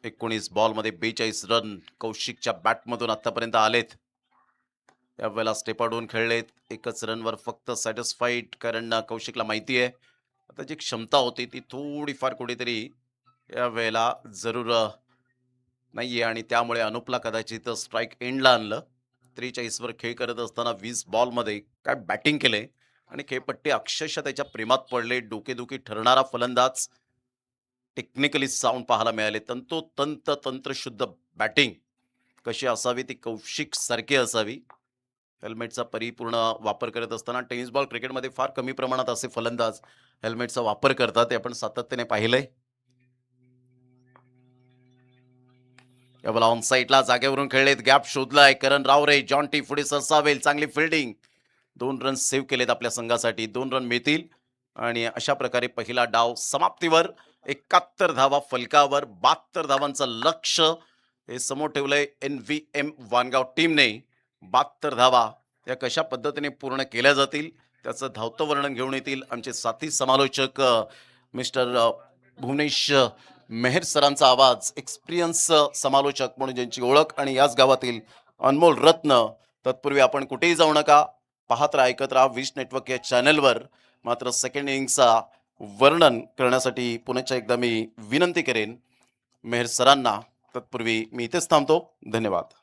A: 19 बॉलमध्ये 42 रन कौशिकच्या बॅटमधून आतापर्यंत आलेत. यावेळेला स्टेप आउट होऊन खेळलेत. एकच रनवर फक्त सॅटिस्फाईड, कारण कौशिकला माहिती आहे आता जी क्षमता होती ती थोडीफार कुठेतरी यावेळेला जरूर नाहीये, आणि त्यामुळे अनुपला कदाचित स्ट्राईक एंडला आणलं. 43 वर खेळ करत असताना 20 बॉलमध्ये काय बॅटिंग केले, आणि खेळपट्टी अक्षरशः त्याच्या प्रेमात पडले. डोकेदुखी ठरणारा फलंदाज, टेक्निकली साऊंड पाहायला मिळाले. तंतोतंत तंत्रशुद्ध बॅटिंग कशी असावी ती कौशिक सारखी असावी. हेल्मेटचा परिपूर्ण वापर करत असताना टेनिस बॉल क्रिकेटमध्ये फार कमी प्रमाणात असे फलंदाज हेल्मेटचा वापर करतात, हे आपण सातत्याने पाहिलंय. यावेळेला ऑन साईडला जागेवरून खेळलेत, गॅप शोधलाय. करण रावरे, जॉन टी पुढे सरसावेल, चांगली फिल्डिंग. 2 रन सेव्ह केलेत आपल्या संघासाठी. 2 रन मिळतील आणि अशा प्रकारे पहिला डाव समाप्तीवर. 71 धावा फलकावर, 72 धावांचं लक्ष हे समोर ठेवलंय NVM वानगाव टीमने. 72 धावा त्या कशा पद्धतीने पूर्ण केल्या जातील त्याचं धावतं वर्णन घेऊन येतील आमचे साथी समालोचक मिस्टर भुवनेश मेहर सरांचा आवाज. एक्सपिरियन्स समालोचक म्हणून ज्यांची ओळख आणि याच गावातील अनमोल रत्न. तत्पूर्वी आपण कुठेही जाऊ नका, पाहत राहा, ऐकत राहा विश नेटवर्क या चॅनलवर. मात्र सेकंड इनिंगचा वर्णन करण्यासाठी पुन्हा एकदा मी विनंती करेन मेहर सरांना. तत्पूर्वी मी इथेच थांबतो. धन्यवाद.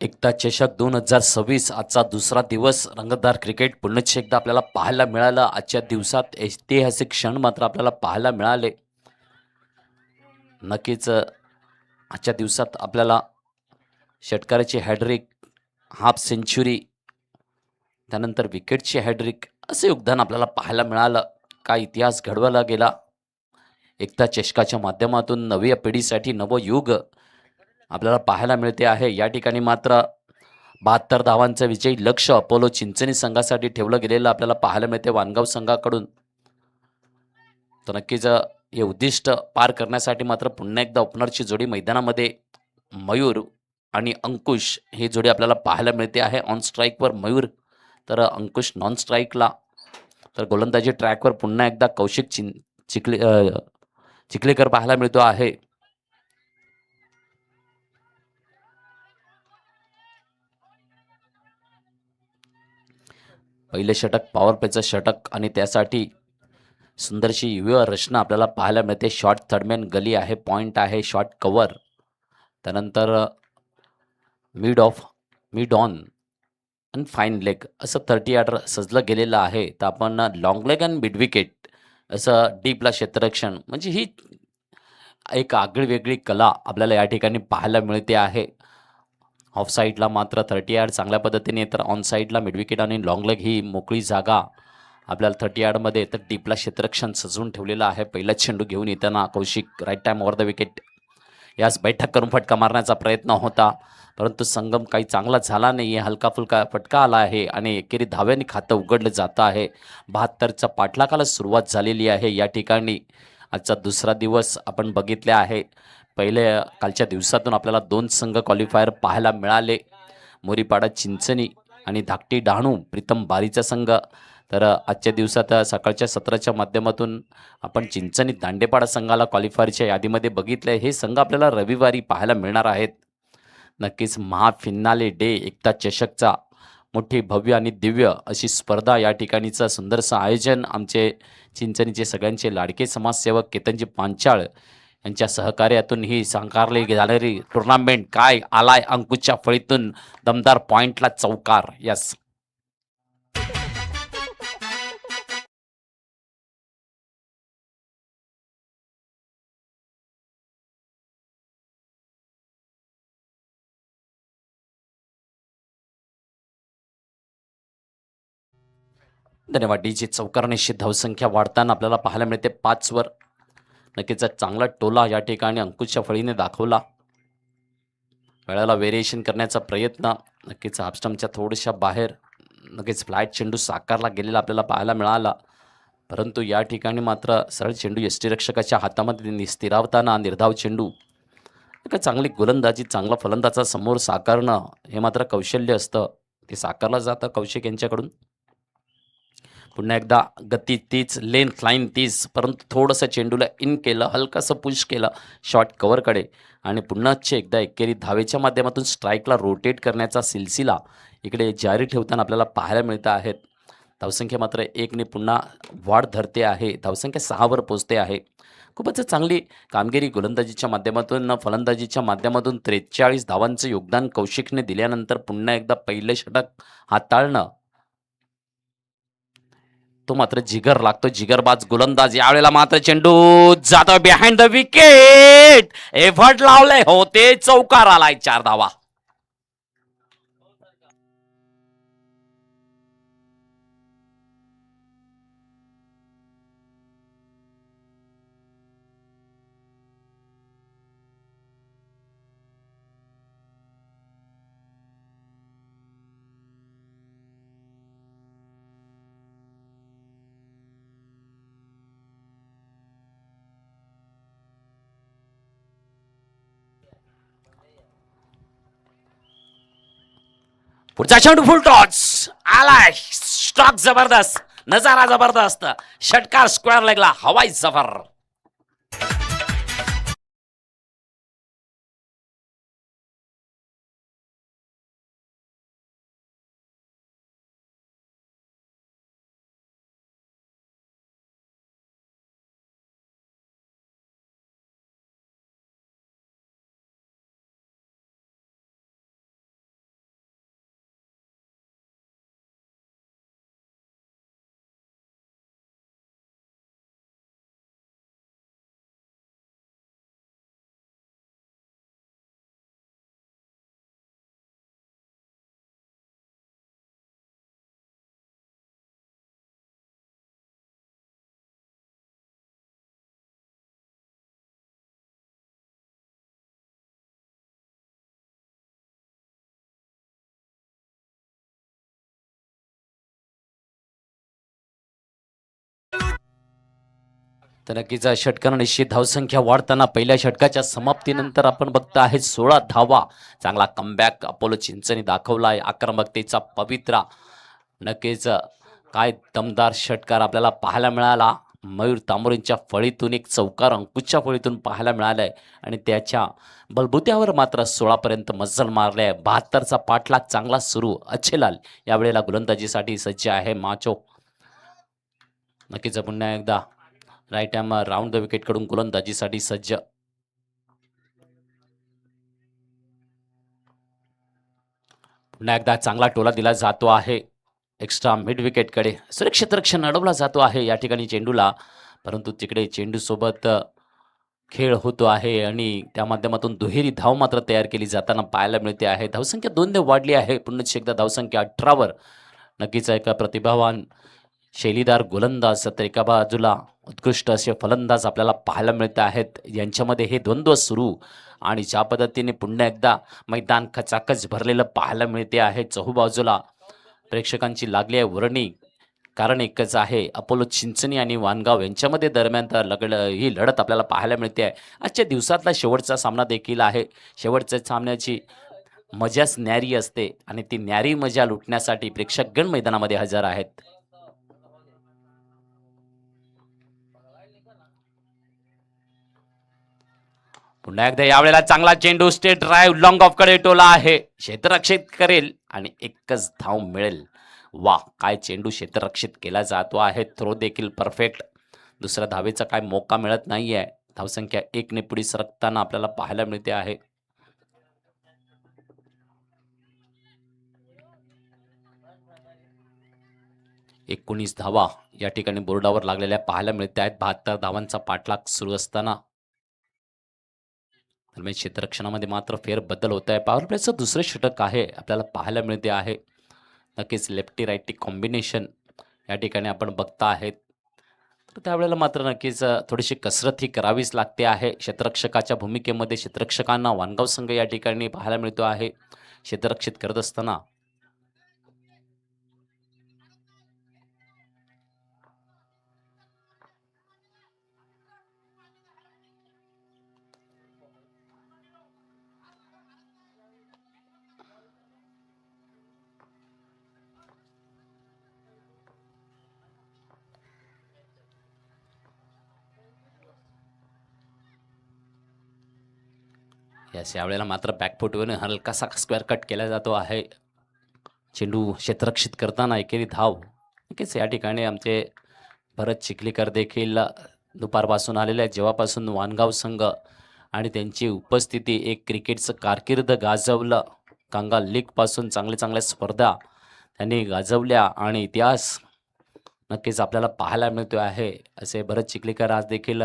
C: एकता चषक 2026 आजचा दुसरा दिवस रंगतदार क्रिकेट पुन्हा एकदा आपल्याला पाहायला मिळालं. आजच्या दिवसात ऐतिहासिक क्षण मात्र आपल्याला पाहायला मिळाले. नक्कीच आजच्या दिवसात आपल्याला षटकाराची हॅड्रिक, हाफ सेंचुरी, त्यानंतर विकेटची हॅड्रिक असं योगदान आपल्याला पाहायला मिळालं. काय इतिहास घडवला गेला. एकता चषकाच्या माध्यमातून नव्या पिढीसाठी नवं युग आपल्याला पाहायला मिळते आहे. या ठिकाणी मात्र 72 धावांचं विजयी लक्ष्य अपोलो चिंचणी संघासाठी ठेवलं गेलेलं आपल्याला पाहायला मिळते वानगाव संघाकडून. तर नक्कीच हे उद्दिष्ट पार करण्यासाठी मात्र पुन्हा एकदा ओपनरची जोडी मैदानामध्ये मयूर आणि अंकुश ही जोडी आपल्याला पाहायला मिळते आहे. ऑन स्ट्राईकवर मयूर तर अंकुश नॉन स्ट्राईकला. तर गोलंदाजी ट्रॅकवर पुन्हा एकदा कौशिक चिखलेकर पाहायला मिळतो आहे. पहिले षटक पॉवर प्लेचं षटक आणि त्यासाठी सुंदरशी युवा रचना आपल्याला पाहायला मिळते. शॉर्ट थर्डमॅन गली आहे, पॉईंट आहे, शॉर्ट कव्हर, त्यानंतर मिड ऑन आणि फाईन लेग असं 30 यार्ड सजलं गेलेलं आहे. तर आपण लॉंग लेग आणि मिड विकेट असं डीपला क्षेत्ररक्षण म्हणजे ही एक आगळी वेगळी कला आपल्याला या ठिकाणी पाहायला मिळते आहे. ऑफ साईडला मात्र 30 यार्ड चांगल्या पद्धतीने, तर ऑन साईडला मिड विकेट आणि लॉंग लेग ही मोकळी जागा आपल्याला 30 यार्डमध्ये, तर डीपला क्षेत्ररक्षण सजवून ठेवलेलं आहे. पहिला चेंडू घेऊन येताना Kaushik right time over the wicket यास बैठक करून फटका मारण्याचा प्रयत्न होता, परंतु संगम काही चांगला झाला नाही आहे. हलका फुलका फटका आला आहे आणि एकेरी धाव्याने खातं उघडलं जातं आहे. 72चा पाठलागाला सुरुवात झालेली आहे. या ठिकाणी आजचा दुसरा दिवस आपण बघितले आहे. कालच्या दिवसातून आपल्याला 2 संघ क्वालिफायर पाहायला मिळाले. मोरीपाडा चिंचणी आणि धाकटी डहाणू प्रीतम बारीचा संघ. तर आजच्या दिवसात सकाळच्या सत्राच्या माध्यमातून आपण चिंचणी दांडेपाडा संघाला क्वालिफायरच्या यादीमध्ये बघितले. हे संघ आपल्याला रविवारी पाहायला मिळणार आहेत. नक्कीच महाफिनाले डे एकता चषकचा मोठी भव्य आणि दिव्य अशी स्पर्धा या ठिकाणीचं सुंदरसं आयोजन आमचे चिंचणीचे सगळ्यांचे लाडके समाजसेवक केतनजी पांचाळ यांच्या सहकार्यातून ही साकारली जाणारी टुर्नामेंट काय आलाय अंकुशच्या फळीतून दमदार पॉइंटला चौकार. यस, धन्यवाद. डीजे चौकारनेशी धावसंख्या वाढताना आपल्याला पाहायला मिळते 5 वर. नक्कीच चांगला टोला या ठिकाणी अंकुशच्या फळीने दाखवला. वेळेला व्हेरिएशन करण्याचा प्रयत्न, नक्कीच हाफस्टम्पच्या थोड्याशा बाहेर नक्कीच फ्लाईट चेंडू साकारला गेलेला आपल्याला पाहायला मिळाला, परंतु या ठिकाणी मात्र सरळ चेंडू यष्टीरक्षकाच्या हातामध्ये स्थिरावताना निर्धाव चेंडू एक चांगली गोलंदाजी, चांगला फलंदाजा समोर साकारणं हे मात्र कौशल्य असतं. ते साकारलं जातं कौशिक यांच्याकडून. पुन्हा एकदा गती तीच, लेंथ लाईन तीच, परंतु थोडंसं चेंडूला इन केलं, हलकंसं पुश केलं शॉर्ट कव्हरकडे आणि पुन्हाच एकदा एकेरी धावेच्या माध्यमातून स्ट्राईकला रोटेट करण्याचा सिलसिला इकडे जारी ठेवताना आपल्याला पाहायला मिळतं आहेत. धावसंख्या मात्र 1ने पुन्हा वाढ धरते आहे. धावसंख्या 6वर पोचते आहे. खूपच चांगली कामगिरी गोलंदाजीच्या माध्यमातून, फलंदाजीच्या माध्यमातून 43 धावांचं योगदान कौशिकने दिल्यानंतर पुन्हा एकदा पहिले षटक हाताळणं तो मात्र जिगर लागतो. जिगरबाज गोलंदाज यावेळेला मात्र चेंडू जातो बिहाइंड द विकेट. एफर्ट लावले होते, चौकार आलाय, 4 धावा. पुढचा चेंडू फुल टॉच आलाय, स्ट्रोक जबरदस्त, नजारा जबरदस्त, षटकार स्क्वेअर लेगला, हवाई सफर. तर नक्कीच षटकानं निश्चित धावसंख्या वाढताना पहिल्या षटकाच्या समाप्तीनंतर आपण बघता आहे 16 धावा. चांगला कमबॅक अपोलो चिंचणी दाखवला आहे. आक्रमकतेचा पवित्रा. नक्कीच काय दमदार षटकार आपल्याला पाहायला मिळाला. मयूर तांबोरेंच्या फळीतून एक चौकार अंकुशच्या फळीतून पाहायला मिळाला आहे आणि त्याच्या बलबुत्यावर मात्र 16 पर्यंत मजल मारले आहे. 72चा पाठलाग चांगला सुरू. अच्छेलाल यावेळेला गोलंदाजीसाठी सज्ज आहे. माचो नक्कीच पुन्हा एकदा right arm round the wicket कडून गोलंदाजीसाठी सज्ज. पुन्हा एकदा चांगला टोला दिला जातो आहे एक्स्ट्रा मिड विकेट कडे. सुरक्षित रक्षण अडवला जातो आहे या ठिकाणी चेंडूला, परंतु तिकडे चेंडू सोबत खेळ होतो आहे आणि त्या माध्यमातून दुहेरी धाव मात्र तयार केली जाताना पाहायला मिळते आहे. धावसंख्या 2 ने वाढली आहे. पुन्हा एकदा धावसंख्या 18 वर. नक्कीच एका प्रतिभावान शैलीदार गोलंदाज तर एका बाजूला उत्कृष्ट असे फलंदाज आपल्याला पाहायला मिळत आहेत. यांच्यामध्ये हे द्वंद्व सुरू आणि ज्या पद्धतीने पुन्हा एकदा मैदान खचाखच भरलेलं पाहायला मिळते आहे. चहूबाजूला प्रेक्षकांची लागली आहे वर्णी. कारण एकच आहे, अपोलो चिंचणी आणि वानगाव यांच्यामध्ये दरम्यान ही लढत आपल्याला पाहायला मिळते आहे. आजच्या दिवसातला शेवटचा सामना देखील आहे. शेवटच्या सामन्याची मजाच न्यारी असते आणि ती न्यारी मजा लुटण्यासाठी प्रेक्षकगण मैदानामध्ये हजर आहेत. पुन्हा एकदा यावेळेला चांगला चेंडू स्टेट ड्राईव्ह लॉंग ऑफ कडे टोला आहे. क्षेत्ररक्षित करेल आणि एकच धाव मिळेल. वा, काय चेंडू क्षेत्ररक्षित केला जातो आहे. थ्रो देखील परफेक्ट. दुसऱ्या धावेचा काय मौका मिळत नाहीये. धावसंख्या 1 ने पुढे सरकताना आपल्याला पाहायला मिळते आहे. एकोणीस धावा या ठिकाणी बोर्डावर लागलेल्या पाहायला मिळत आहेत. 72 धावांचा पाठलाग सुरू असताना दरम्यान क्षेत्ररक्षणामध्ये मात्र फेरबदल होत आहे. पॉवर प्लेचं दुसरे षटक आहे आपल्याला पाहायला मिळते आहे. नक्कीच लेफ्टी राईटी कॉम्बिनेशन या ठिकाणी आपण बघता आहेत. तर त्यावेळेला मात्र नक्कीच थोडीशी कसरत ही करावीच लागते आहे. क्षेत्ररक्षकाच्या भूमिकेमध्ये क्षेत्ररक्षकांना वानगाव संघ या ठिकाणी पाहायला मिळतो आहे क्षेत्ररक्षित करत असताना. यावेळेला मात्र बॅकफुटवरून हलकासा स्क्वेअर कट केला जातो आहे. चेंडू क्षेत्ररक्षित करताना एकेरी धाव. नक्कीच या ठिकाणी आमचे भरत चिखलीकर देखील दुपारपासून आलेले आहेत. जेव्हापासून वानगाव संघ आणि त्यांची उपस्थिती एक क्रिकेटचं कारकीर्द गाजवलं. कांगा लीगपासून चांगल्या स्पर्धा त्यांनी गाजवल्या आणि इतिहास नक्कीच आपल्याला पाहायला मिळतो आहे. असे भरत चिखलीकर आज देखील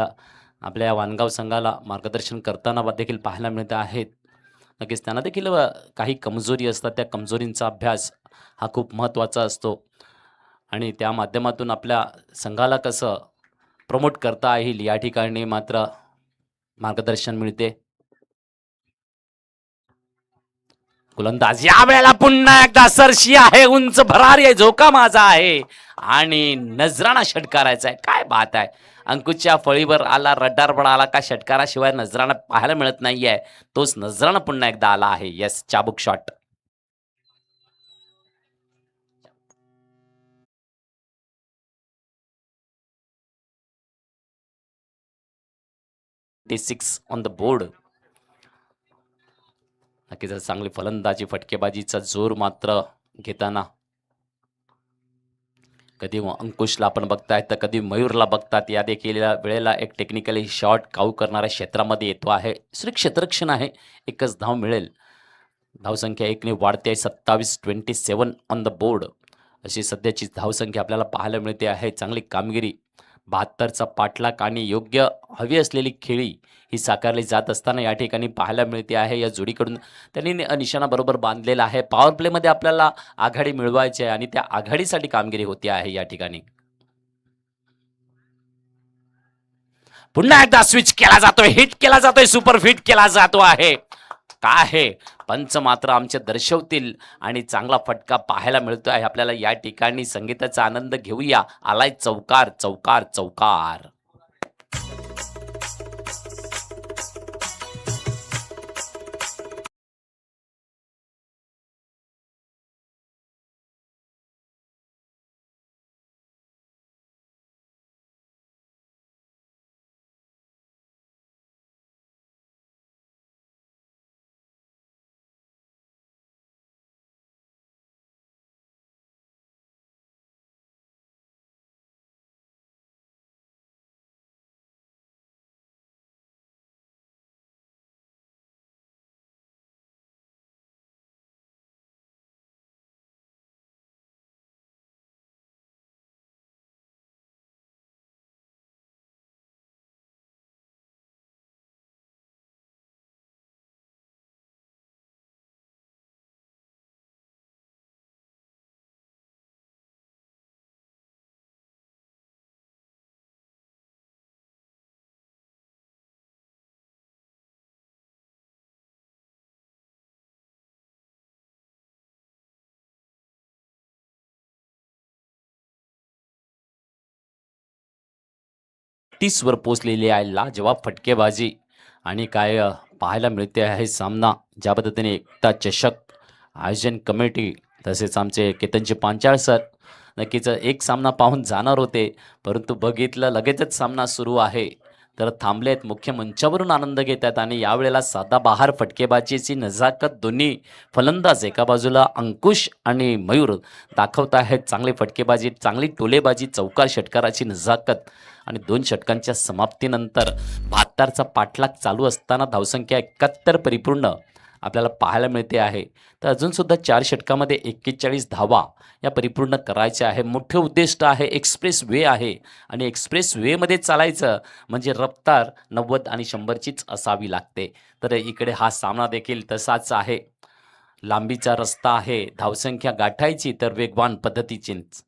C: आपल्या वानगाव संघाला मार्गदर्शन करताना देखील पाहायला मिळत आहेत. नक्कीच त्यांना देखील काही कमजोरी असतात. त्या कमजोरींचा अभ्यास हा खूप महत्त्वाचा असतो आणि त्या माध्यमातून आपल्या संघाला कसं प्रमोट करता येईल या ठिकाणी मात्र मार्गदर्शन मिळते. गोलंदाज यावेळेला पुन्हा एकदा सरशी आहे. उंच भरारी आहे. झोका माझा आहे आणि नजराणा षटकारायचा आहे. काय बात आहे. अंकुशच्या फळीवर आला, रड्डार आला का षटकाराशिवाय नजराणा पाहायला मिळत नाहीये. तोच नजराणा पुन्हा एकदा आला आहे. यस, चाबुक shot. T6 on the board. नक्कीच चांगली फलंदाजी, फटकेबाजीचा जोर मात्र घेताना कधी अंकुशला आपण बघताय तर कधी मयूरला बघतात. या देखील वेळेला एक टेक्निकली शॉट काऊ करणाऱ्या क्षेत्रामध्ये येतो आहे. श्री क्षेत्ररक्षण आहे. एकच धाव मिळेल. धावसंख्या 1 ने वाढते. 27-27 ऑन द बोर्ड अशी सध्याची धावसंख्या आपल्याला पाहायला मिळते आहे. चांगली कामगिरी, 72चा पाठलाग आणि योग्य हवी असलेली खेळी ही साकारली जात असताना या ठिकाणी पाहायला मिळते आहे. या जोडीकडून त्यांनी निशाणा बरोबर बांधलेला आहे. पॉवर प्लेमध्ये आपल्याला आघाडी मिळवायची आहे आणि त्या आघाडीसाठी कामगिरी होती आहे या ठिकाणी. पुन्हा एकदा स्विच केला जातोय, हिट केला जातोय, सुपर हिट केला जातो आहे. काय आहे पंच मात्र आमचे दर्शवतील आणि चांगला फटका पाहायला मिळतो आहे आपल्याला या ठिकाणी. संगीताचा आनंद घेऊया. आलाय चौकार चौकार चौकार. 30 वर पोहोचलेली आहे लाजवाब फटकेबाजी आणि काय पाहायला मिळते आहे सामना ज्या पद्धतीने एकता चषक आयोजन कमिटी तसेच आमचे केतनजी पांचाळ सर नक्कीच एक सामना पाहून जाणार होते, परंतु बघितलं लगेचच सामना सुरू आहे तर थांबलेत, मुख्य मंचावरून आनंद घेत आहेत आणि यावेळेला सदाबहार फटकेबाजीची नजाकत दोन्ही फलंदाज एका बाजूला अंकुश आणि मयूर दाखवत आहेत. चांगली फटकेबाजी, चांगली टोलेबाजी, चौकार षटकाराची नजाकत आणि 2 षटकांच्या समाप्तीनंतर 72चा पाठलाग चालू असताना धावसंख्या 71 परिपूर्ण आपल्याला पाहायला मिळते आहे. तर अजूनसुद्धा 4 षटकामध्ये 41 धावा या परिपूर्ण करायच्या आहे. मोठे उद्दिष्ट आहे, एक्सप्रेस वे आहे आणि एक्सप्रेस वेमध्ये चालायचं म्हणजे रफ्तार 90 आणि 100चीच असावी लागते. तर इकडे हा सामना देखील तसाच आहे. लांबीचा रस्ता आहे, धावसंख्या गाठायची तर वेगवान पद्धतीचीच.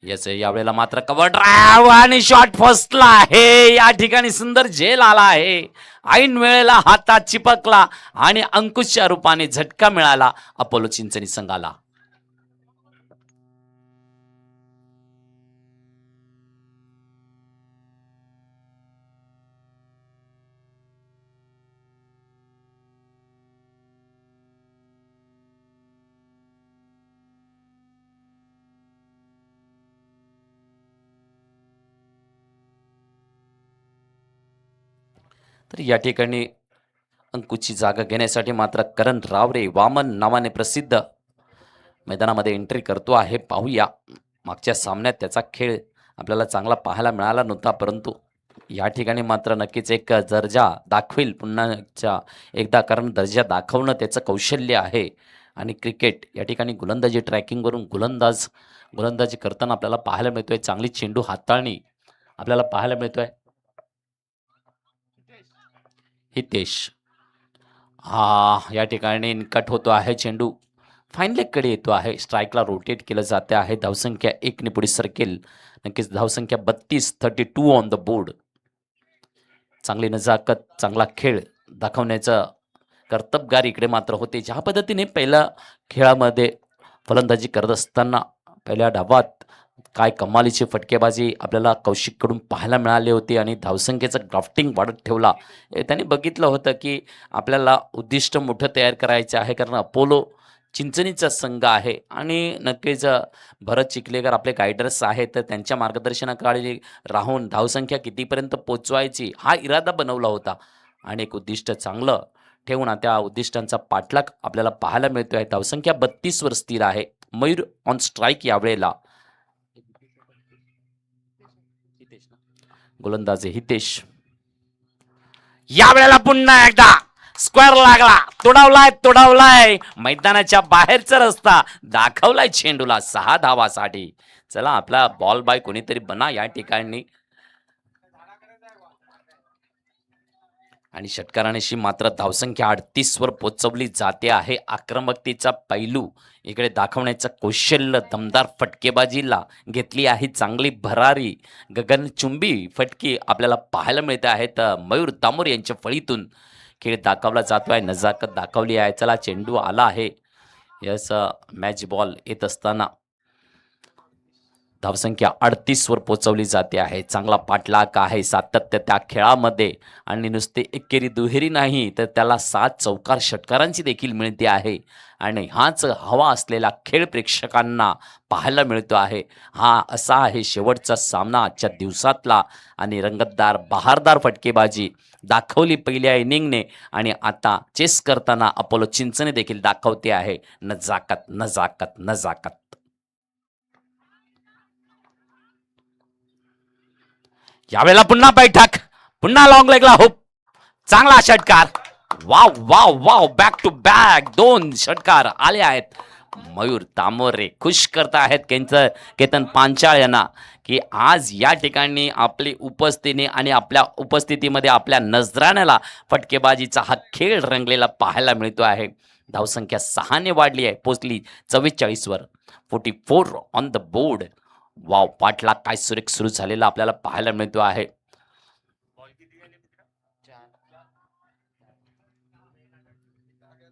C: येस, यावेळेला मात्र कव्हर ड्राईव्ह आणि शॉट फसला आहे. या ठिकाणी सुंदर झेल आला आहे, ऐन वेळेला हातात चिपकला आणि अंकुशच्या रूपाने झटका मिळाला अपोलो चिंचणी संघाला. तर या ठिकाणी अंकुशची जागा घेण्यासाठी मात्र करण रावरे वामन नावाने प्रसिद्ध मैदानामध्ये एंट्री करतो आहे. पाहूया, मागच्या सामन्यात त्याचा खेळ आपल्याला चांगला पाहायला मिळाला नव्हता, परंतु या ठिकाणी मात्र नक्कीच एक दर्जा दाखवेल पुन्हा एकदा, कारण दर्जा दाखवणं त्याचं कौशल्य आहे. आणि क्रिकेट या ठिकाणी गोलंदाजी ट्रॅकिंगवरून गोलंदाजी करताना आपल्याला पाहायला मिळतोय. चांगली चेंडू हाताळणी आपल्याला पाहायला मिळतोय. हितेश या ठिकाणी कट होतो आहे चेंडू, फाईन लेगकडे येतो आहे, स्ट्राईकला रोटेट केलं जाते आहे. धावसंख्या 1 ने पुढे सरकेल. नक्कीच धावसंख्या 32, 32 ऑन द बोर्ड. चांगली नजाकत, चांगला खेळ दाखवण्याचं कर्तबगार इकडे मात्र होते. ज्या पद्धतीने पहिल्या खेळामध्ये फलंदाजी करत असताना पहिल्या डावात काय कमालीची फटकेबाजी आपल्याला कौशिककडून पाहायला मिळाली होती आणि धावसंख्येचं ड्राफ्टिंग वाढत ठेवला. त्यांनी बघितलं होतं की आपल्याला उद्दिष्ट मोठं तयार करायचं आहे, कारण अपोलो चिंचणीचा संघ आहे आणि नक्कीच भरत चिखलेकर आपले गायडर्स आहेत, तर त्यांच्या मार्गदर्शनाखाली राहून धावसंख्या कितीपर्यंत पोचवायची हा इरादा बनवला होता आणि एक उद्दिष्ट चांगलं ठेवून त्या उद्दिष्टांचा पाठलाग आपल्याला पाहायला मिळतोय. धावसंख्या 32 वर स्थिर आहे. मयूर ऑन स्ट्राईक यावेळेला. गोलंदाज हितेश यावेळेला पुन्हा एकदा स्क्वेअर लागला, तोडावलाय मैदानाच्या बाहेरचा रस्ता दाखवलाय चेंडूला 6 धावासाठी. चला, आपला बॉल बाय कोणीतरी बना या ठिकाणी. आणि षटकारांशी मात्र धावसंख्या 38 वर पोचवली जाते आहे. आक्रमकतेचा पैलू इकडे दाखवण्याचं कौशल्य, दमदार फटकेबाजीला घेतली आहे चांगली भरारी, गगनचुंबी फटकी आपल्याला पाहायला मिळते आहेत. मयूर तामोर यांच्या फळीतून खेळ दाखवला जातो आहे, नजाकत दाखवली आहे. चला, चेंडू आला आहे. यस, मॅच बॉल येत असताना धावसंख्या 38 वर पोहोचवली जाते आहे. चांगला पाठलाग आहे, सातत्य त्या खेळामध्ये आणि नुसते एकेरी दुहेरी नाही तर त्याला 7 चौकार षटकारांची देखील मिळते आहे आणि हाच हवा असलेला खेळ प्रेक्षकांना पाहायला मिळतो आहे. हा असा आहे शेवटचा सामना आजच्या दिवसातला आणि रंगतदार बहारदार फटकेबाजी दाखवली पहिल्या इनिंगने आणि आता चेस करताना अपोलो चिंचणे देखील दाखवते आहे नजाकत नजाकत नजाकत. यावेळेला पुन्हा बैठक, पुन्हा लॉंग लेगला हुक, चांगला षटकार. Wow wow wow, back to back 2 षटकार आले आहेत. मयूर तामोरे खुश करत आहेत केतन पांचाळ यांना की आज या ठिकाणी आपली उपस्थितीने आणि आपल्या उपस्थितीमध्ये आपल्या नजराण्याला फटकेबाजीचा हा खेळ रंगलेला पाहायला मिळतो आहे. धावसंख्या 6 ने वाढली आहे, पोचली 44 वर. 44 ऑन द बोर्ड. वाव, पाठलाग काय सुरेख सुरू झालेला आपल्याला पाहायला मिळतो आहे.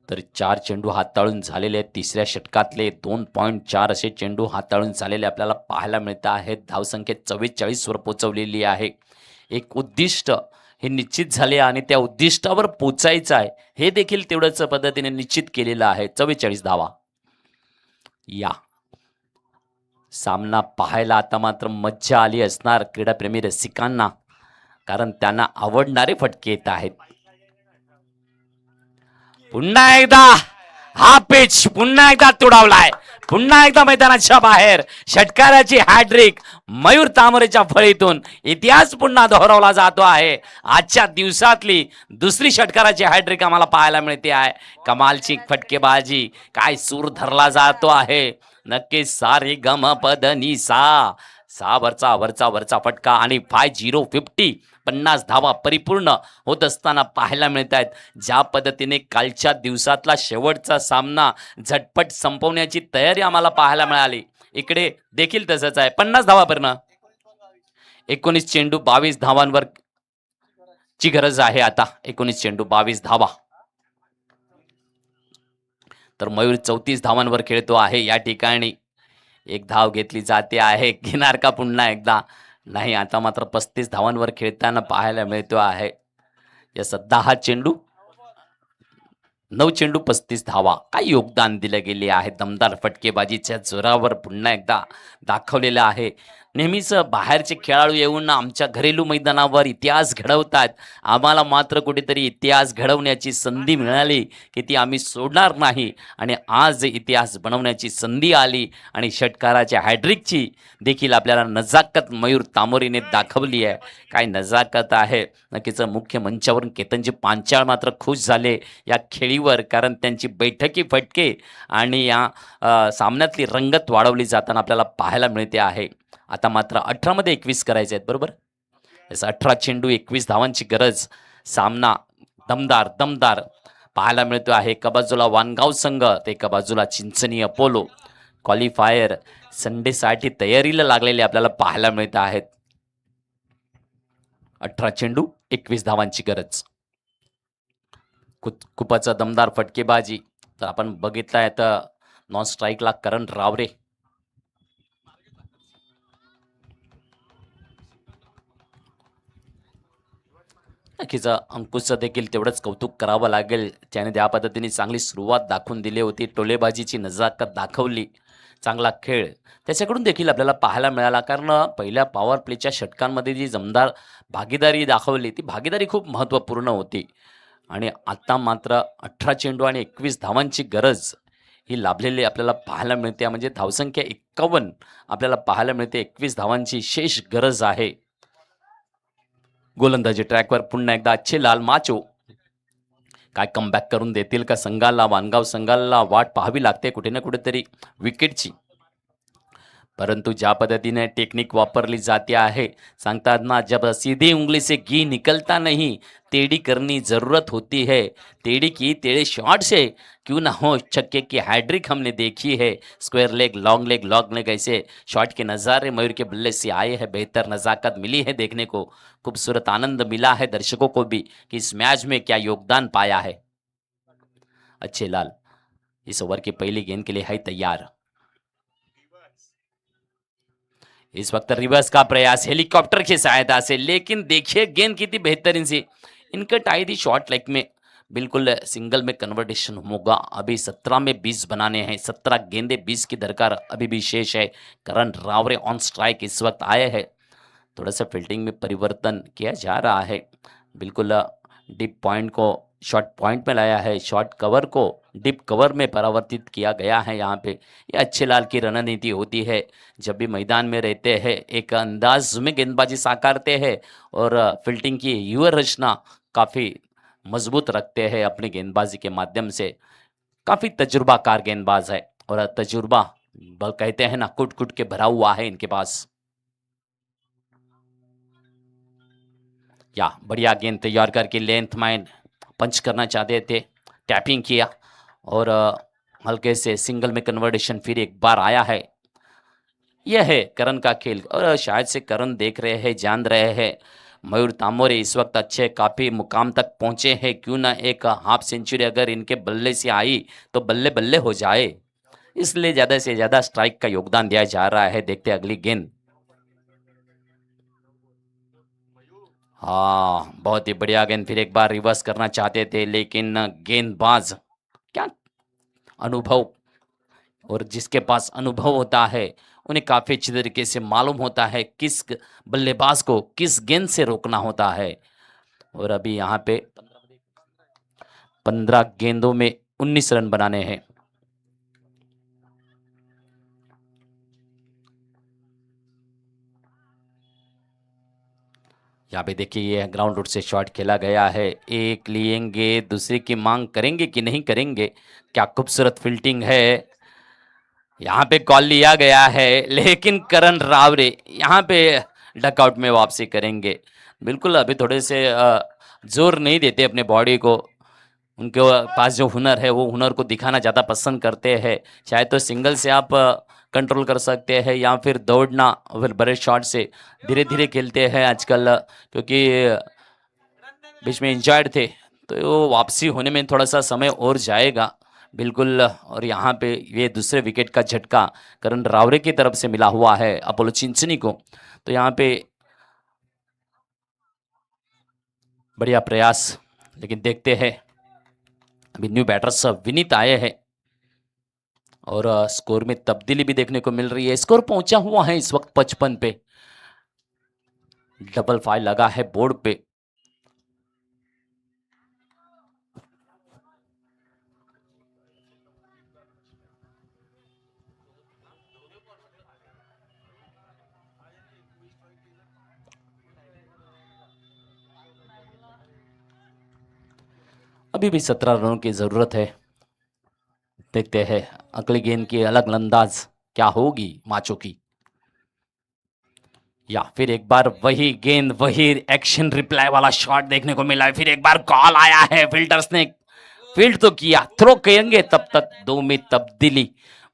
C: तर 4 चेंडू हाताळून झालेले आहेत. तिसऱ्या षटकातले 2.4 असे चेंडू हाताळून झालेले आपल्याला पाहायला मिळत आहेत. धावसंख्या 44 वर पोहोचवलेली आहे. एक उद्दिष्ट हे निश्चित झाले आणि त्या उद्दिष्टावर पोचायचं आहे हे देखील तेवढ्याच पद्धतीने निश्चित केलेलं आहे. 44 धावा. या सामना पाहायला आता मात्र मज्जा आली असणार क्रीडाप्रेमी रसिकांना, कारण त्यांना आवडणारे फटके येत आहेत. पुन्हा एकदा हा पिच पुन्हा एकदा तुडवलाय, पुन्हा एकदा मैदानाच्या बाहेर षटकाराची हॅट्रिक मयूर तामोरेच्या फळीतून इतिहास पुन्हा दोहरवला जातो आहे. आजच्या दिवसातली दुसरी षटकाराची हॅट्रिक आम्हाला पाहायला मिळते आहे. कमालची फटकेबाजी, काय सूर धरला जातो आहे. नक्कीच सारे गम पद नि सा वरचा फटका आणि 50 50 धावा परिपूर्ण होत असताना पाहायला मिळत आहेत. ज्या पद्धतीने कालच्या दिवसातला शेवटचा सामना झटपट संपवण्याची तयारी आम्हाला पाहायला मिळाली, इकडे देखील तसंच आहे. 50 धावापर्यंत 19 चेंडू 22 धावांवर ची गरज आहे आता. 19 चेंडू 22 धावा. तर मयूर 34 धावांवर खेळतो आहे. या ठिकाणी एक धाव घेतली जाते आहे. घेणार का पुन्हा एकदा? नाही, आता मात्र 35 धावांवर खेळताना पाहायला मिळतो आहे. या 10 चेंडू 9 चेंडू 35 धावा. काय योगदान दिले गेले आहे. दमदार फटकेबाजीच्या जोरावर पुन्हा एकदा दाखवलेलं आहे. नेहमीच बाहेरचे खेळाडू येऊन आमच्या घरेलू मैदानावर इतिहास घडवतात. आम्हाला मात्र कुठेतरी इतिहास घडवण्याची संधी मिळाली की ती आम्ही सोडणार नाही आणि आज इतिहास बनवण्याची संधी आली आणि षटकाराच्या हॅड्रिकची देखील आपल्याला नजाकत मयूर तामोरीने दाखवली आहे. काय नजाकत आहे. नक्कीच मुख्य मंचावरून केतनजी पांचाळ मात्र खुश झाले या खेळीवर, कारण त्यांची बैठकी फटके आणि या सामन्यातली रंगत वाढवली जाताना आपल्याला पाहायला मिळते आहे. आता मात्र 18 मध्ये 21 करायचे आहेत, बरोबर. 18 चेंडू 21 धावांची गरज. सामना दमदार पाहायला मिळतो आहे. एका बाजूला वानगाव संघ तर एका बाजूला चिंचणी अपोलो. क्वालिफायर संडेसाठी तयारीला लागलेले आपल्याला पाहायला मिळत आहेत. 18 चेंडू 21 धावांची गरज. खूपच दमदार फटकेबाजी. तर आपण बघितलाय तर नॉन स्ट्राईकला करण रावरे, नक्कीच अंकुशचं देखील तेवढंच कौतुक करावं लागेल. त्याने त्या पद्धतीने चांगली सुरुवात दाखवून दिली होती. टोलेबाजीची नजाकत दाखवली, चांगला खेळ त्याच्याकडून देखील आपल्याला पाहायला मिळाला. कारण पहिल्या पॉवर प्लेच्या षटकांमध्ये जी जमदार भागीदारी दाखवली ती भागीदारी खूप महत्त्वपूर्ण होती आणि आता मात्र 18 चेंडू आणि 21 धावांची गरज ही लाभलेली आपल्याला पाहायला मिळते. म्हणजे धावसंख्या 51 आपल्याला पाहायला मिळते. 21 धावांची शेष गरज आहे. गोलंदाजी ट्रॅकवर पुन्हा एकदा अच्छे लाल माचो काय कमबॅक करून देतील का संघाला. वानगाव संघाला वाट पाहावी लागते कुठे ना कुठेतरी विकेटची, परंतु ज्या पद्धतीने टेक्निक वापरली जाते आहे, सांगतात ना, जब सीधी उंगली से घी निकलता नहीं टेढ़ी करनी ज़रूरत होती है. टेढ़ी की टेढ़े शॉट से क्यों ना हो छक्के की हैड्रिक हमने देखी है. स्क्वायर लेग, लॉन्ग लेग ऐसे शॉट के नज़ारे मयूर के बल्ले से आए हैं. बेहतर नज़ाकत मिली है देखने को, खूबसूरत आनंद मिला है दर्शकों को भी कि इस मैच में क्या योगदान पाया है. अच्छे लाल इस ओवर की पहली गेंद के लिए है तैयार. इस वक्त रिवर्स का प्रयास हेलीकॉप्टर की सहायता से, लेकिन देखिए गेंद कितनी बेहतरीन सी इनकट आई थी शॉर्ट लेग में। बिल्कुल सिंगल में कन्वर्टेशन होगा। अभी 17 में 20 बनाने हैं, 17 गेंदे 20 की दरकार अभी भी शेष है। करण रावरे ऑन स्ट्राइक इस वक्त आए हैं। थोड़ा सा फील्डिंग में परिवर्तन किया जा रहा है। बिल्कुल डीप पॉइंट को शॉर्ट पॉइंट में लाया है, शॉर्ट कवर को डीप कवर में परिवर्तित किया गया है। यहाँ पे ये अच्छे लाल की रणनीति होती है। जब भी मैदान में रहते हैं एक अंदाज में गेंदबाजी साकारते हैं और फील्डिंग की व्यूह रचना काफ़ी मजबूत रखते हैं अपनी गेंदबाजी के माध्यम से। काफ़ी तजुर्बाकार गेंदबाज है और तजुर्बा बल कहते हैं ना, कुट कुट के भरा हुआ है इनके पास। या बढ़िया गेंद तैयार करके लेंथ माइंड पंच करना चाहते थे, टैपिंग किया और हल्के से सिंगल में कन्वर्टेशन फिर एक बार आया है। यह है करण का खेल और शायद से करण देख रहे हैं, जान रहे हैं मयूर तामोरे इस वक्त अच्छे काफ़ी मुकाम तक पहुंचे हैं। क्यों ना एक हाफ सेंचुरी अगर इनके बल्ले से आई तो बल्ले बल्ले हो जाए, इसलिए ज़्यादा से ज़्यादा स्ट्राइक का योगदान दिया जा रहा है। देखते हैं अगली गेंद। हाँ, बहुत ही बढ़िया गेंद, फिर एक बार रिवर्स करना चाहते थे लेकिन गेंदबाज क्या अनुभव, और जिसके पास अनुभव होता है उन्हें काफ़ी अच्छी तरीके से मालूम होता है किस बल्लेबाज को किस गेंद से रोकना होता है। और अभी यहाँ पे 15 गेंदों में 19 रन बनाने हैं। यहाँ पे देखिए ये ग्राउंड रूट से शॉट खेला गया है। एक लेंगे, दूसरे की मांग करेंगे कि नहीं करेंगे। क्या खूबसूरत फील्डिंग है। यहाँ पे कॉल लिया गया है लेकिन करण रावरे यहाँ पे डकआउट में वापसी करेंगे। बिल्कुल अभी थोड़े से जोर नहीं देते अपने बॉडी को। उनके पास जो हुनर है वो हुनर को दिखाना ज़्यादा पसंद करते हैं। चाहे तो सिंगल से आप कंट्रोल कर सकते हैं या फिर दौड़ना फिर बड़े शॉट से धीरे धीरे खेलते हैं आजकल, क्योंकि बीच में इंजर्ड थे तो वो वापसी होने में थोड़ा सा समय और जाएगा। बिल्कुल, और यहाँ पे ये दूसरे विकेट का झटका करण रावरे की तरफ से मिला हुआ है अपोलो चिंचनी को। तो यहाँ पे बढ़िया प्रयास, लेकिन देखते हैं अभी न्यू बैटर्स विनीत आए हैं और स्कोर में तब्दीली भी देखने को मिल रही है। स्कोर पहुंचा हुआ है इस वक्त 55 पे। डबल 5 लगा है बोर्ड पे। अभी भी 17 रनों की जरूरत है। देखते हैं अगली गेंद की अलग अंदाज क्या होगी माचो की। या फिर एक बार वही गेंद, वही एक्शन रिप्लाई वाला शॉट देखने को मिला है। फिर एक बार कॉल आया है, फील्डर्स ने फील्ड तो किया, थ्रो करेंगे तब तक दो में तब्दीली।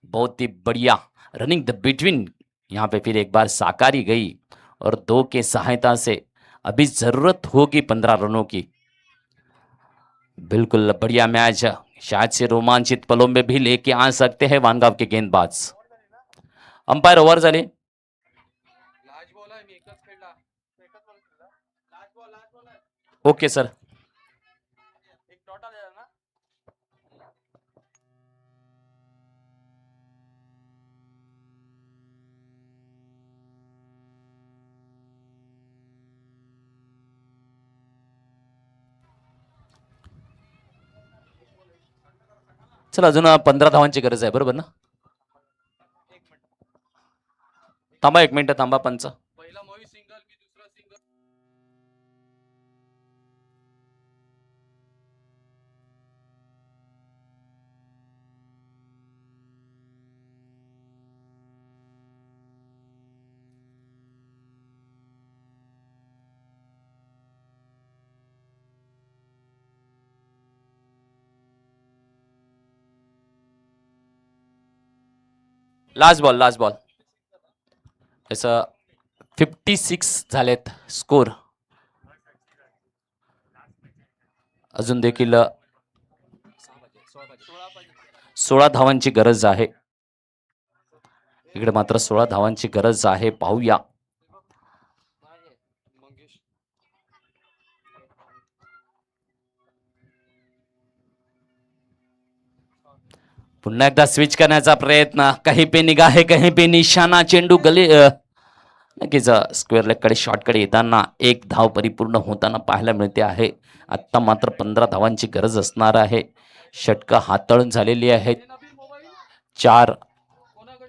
C: बहुत ही बढ़िया रनिंग द बिटवीन यहाँ पे फिर एक बार साकारी गई और दो के सहायता से अभी जरूरत होगी 15 रनों की। बिल्कुल बढ़िया मैच, शायद से रोमांचित पलों में भी लेके आ सकते हैं वानगाव के गेंदबाज। अंपायर ओव्हर झाली। Okay sir. चला अजून 15 धावांची गरज आहे, बरोबर ना? थांबा 1 मिनिट, थांबा पंच. लास्ट बॉल असं 56 झालेत स्कोर. अजून देखील 16 धावांची गरज आहे. इकडे मात्र 16 धावांची गरज आहे. पाहूया पुन्हा एकदा स्विच करण्याचा प्रयत्न. कहीं पे निगाह कहीं पे निशाणा. चेंडू गली नक्कीच स्क्वेअर लेगकडे शॉटकडे येताना एक धाव परिपूर्ण होताना पाहायला मिळते आहे. आत्ता मात्र 15 धावांची गरज असणार आहे. षटकं हाताळून झालेली आहेत. 4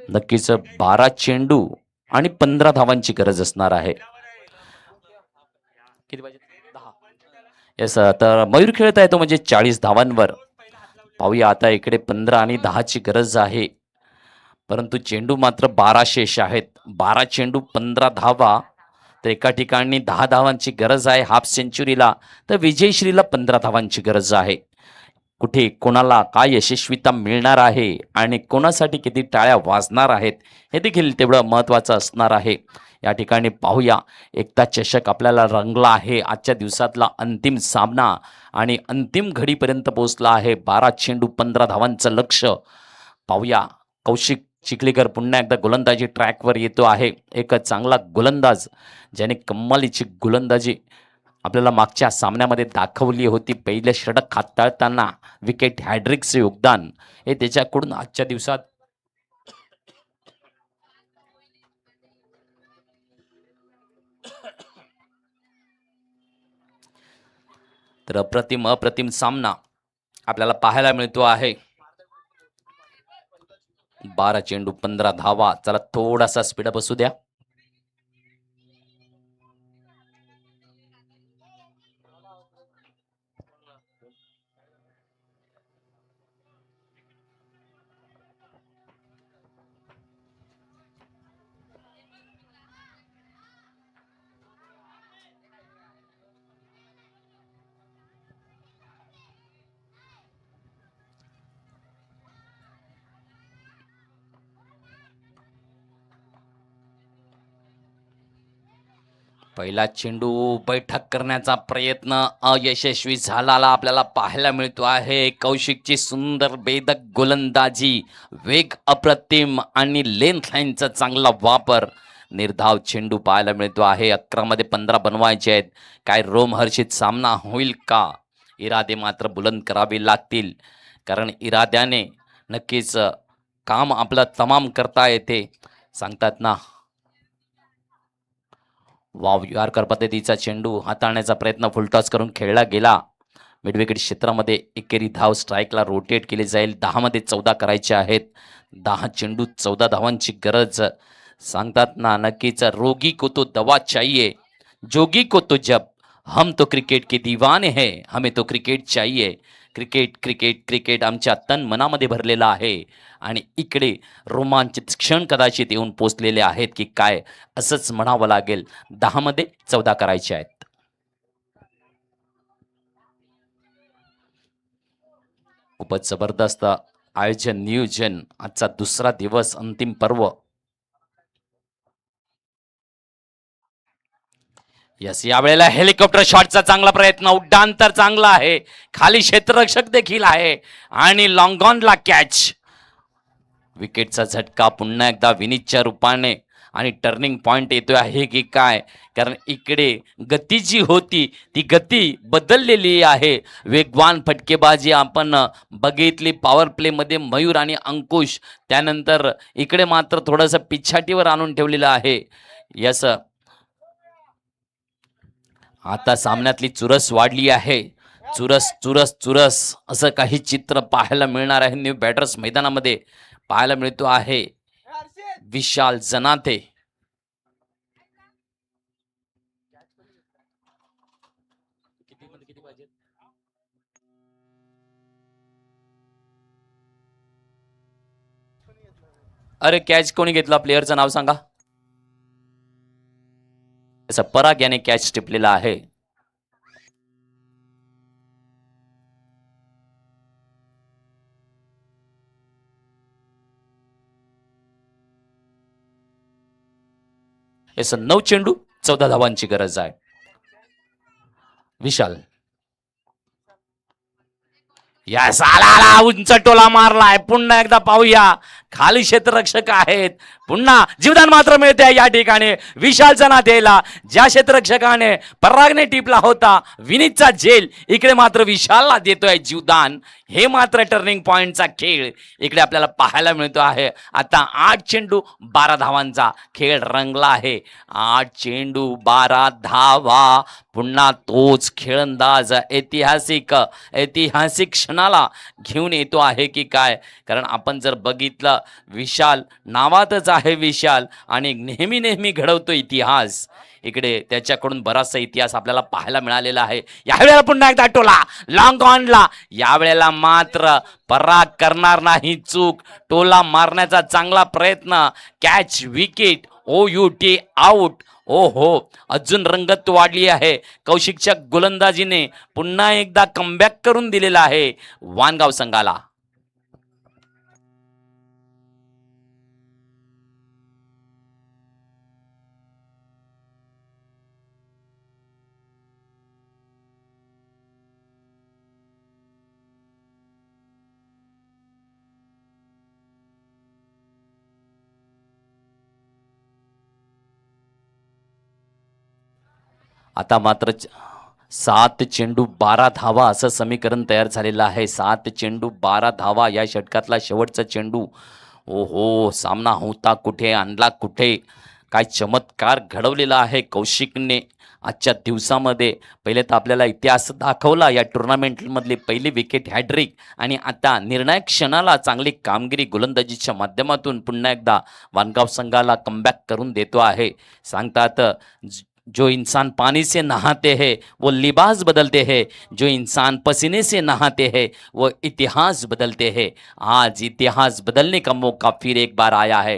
C: नक्कीच 12 चेंडू आणि 15 धावांची गरज असणार आहे. किती पाहिजे? 10. येस, तर मयूर खेळता येतो म्हणजे 40 धावांवर. पाहूया आता इकडे 15 आणि 10ची गरज आहे. परंतु चेंडू मात्र 12 शेष आहेत. 12 चेंडू 15 धावा. तर एका ठिकाणी 10 धावांची गरज आहे हाफ सेंचुरीला, तर विजयश्रीला 15 धावांची गरज आहे. कुठे कोणाला काय यशस्वीता मिळणार आहे आणि कोणासाठी किती टाळ्या वाजणार आहेत हे देखील तेवढं महत्त्वाचं असणार आहे. या ठिकाणी पाहूया, एकता चषक आपल्याला रंगला आहे. आजच्या दिवसातला अंतिम सामना आणि अंतिम घडीपर्यंत पोहोचला आहे. 12 चेंडू 15 धावांचं लक्ष. पाहूया, कौशिक चिखलीकर पुन्हा एकदा गोलंदाजी ट्रॅकवर येतो आहे. एक चांगला गोलंदाज ज्याने कमालीची गोलंदाजी आपल्याला मागच्या सामन्यामध्ये दाखवली होती. पहिले षटक हाताळताना विकेट हॅड्रिकचे योगदान हे त्याच्याकडून आजच्या दिवसात तर अप्रतिम सामना आपल्याला पाहायला मिळतो आहे. 12 चेंडू 15 धावा. चला थोडासा स्पीडअप असू द्या. पहिला चेंडू बैठक करण्याचा प्रयत्न अयशस्वी झालेला आपल्याला पाहायला मिळतो आहे. कौशिकची सुंदर बेधक गोलंदाजी, वेग अप्रतिम आणि लेंथ लाईनचा चांगला वापर. निर्धाव चेंडू पाहायला मिळतो आहे. 11 मध्ये 15 बनवायचे आहेत. काय रोमहर्षित सामना होईल का? इरादे मात्र बुलंद करावे लागतील, कारण इराद्याने नक्कीच काम आपलं तमाम करता येते. सांगतात ना, वाव, यारकर पद्धतीचा चेंडू हाताळण्याचा प्रयत्न फुलटॉस करून खेळला गेला. मिडविकेट क्षेत्रामध्ये एकेरी धाव स्ट्राईकला रोटेट केली जाईल. 10 मध्ये 14 करायचे आहेत. 10 चेंडू 14 धावांची गरज. सांगतात ना, नक्कीच रोगी को तो दवा चाहिए, जोगी को तो जब, हम तो क्रिकेट के दीवाने हैं, हमें तो क्रिकेट चाहिए. क्रिकेट क्रिकेट क्रिकेट आमच्या तन मनामध्ये भरलेला आहे. आणि इकडे रोमांचित क्षण कदाचित येऊन पोचलेले आहेत की काय, असंच म्हणावं लागेल. 10 मध्ये 14 करायचे आहेत. खूपच जबरदस्त आयोजन, नियोजन. आजचा दुसरा दिवस, अंतिम पर्व. यस, यावेळेला हेलिकॉप्टर शॉटचा चांगला प्रयत्न. उड्डाण तर चांगला आहे, खाली क्षेत्ररक्षक देखील आहे आणि लॉंगॉनला कॅच. विकेटचा झटका पुन्हा एकदा विनीतच्या रूपाने. आणि टर्निंग पॉइंट येतोय आहे की काय, कारण इकडे गती जी होती ती गती बदललेली आहे. वेगवान फटकेबाजी आपण बघितली पॉवर प्लेमध्ये मयूर आणि अंकुश. त्यानंतर इकडे मात्र थोडंसं पिछाटीवर आणून ठेवलेलं आहे. यस, आता सामन्यातली चुरस वाढली आहे. चुरस चुरस चुरस असं काही चित्र पाहायला मिळणार आहे. न्यू बॅटर्स मैदानामध्ये पाहायला मिळतो आहे. विशाल जनाते, अरे कॅच कोणी घेतला? प्लेअरचं नाव सांगा. पराग याने कॅच टिपलेला आहे. याच 9 चेंडू 14 धावांची गरज आहे. विशाल, यस आला उंच टोला मारलाय. पुन्हा एकदा पाहूया, खाली क्षेत्ररक्षक आहेत. पुन्हा जीवदान मात्र मिळते या ठिकाणी विशालचा नातेला. ज्या क्षेत्ररक्षकाने परागने टिपला होता विनीतचा झेल, इकडे मात्र विशालला देतोय जीवदान. हे मात्र टर्निंग पॉइंटचा खेळ इकडे आपल्याला पाहायला मिळतो आहे. आता 8 चेंडू 12 धावांचा खेळ रंगला आहे. 8 चेंडू 12 धावा. पुन्हा तोच खेळंदाज ऐतिहासिक क्षणाला घेऊन येतो आहे की काय? कारण आपण जर बघितलं, विशाल नावातच आहे विशाल, आणि नेहमी नेहमी घडवतो इतिहास. इकडे त्याच्याकडून बराचसा इतिहास आपल्याला पाहायला मिळालेला आहे. यावेळेला पुन्हा एकदा टोला लॉंग ऑनला. यावेळेला मात्र पराग करणार नाही चूक. टोला मारण्याचा चांगला प्रयत्न. Catch, wicket, OUT out. ओ हो, अजून रंगत वाढली आहे. कौशिकच्या गोलंदाजीने पुन्हा एकदा कमबॅक करून दिलेला आहे वानगाव संघाला. आता मात्र 7 चेंडू 12 धावा असं समीकरण तयार झालेलं आहे. 7 चेंडू 12 धावा या षटकातला शेवटचा चेंडू. ओहो, सामना होता कुठे, आणला कुठे. काय चमत्कार घडवलेला आहे कौशिकने आजच्या दिवसामध्ये. पहिले तर आपल्याला इतिहास दाखवला, या टुर्नामेंटमधली पहिली विकेट हॅड्रिक, आणि आता निर्णायक क्षणाला चांगली कामगिरी गोलंदाजीच्या माध्यमातून पुन्हा एकदा वानगाव संघाला कमबॅक करून देतो आहे. सांगतात, जो इंसान पानी से नहाते हैं वो लिबास बदलते हैं, जो इंसान पसीने से नहाते हैं वो इतिहास बदलते हैं. आज इतिहास बदलने का मौका फिर एक बार आया है.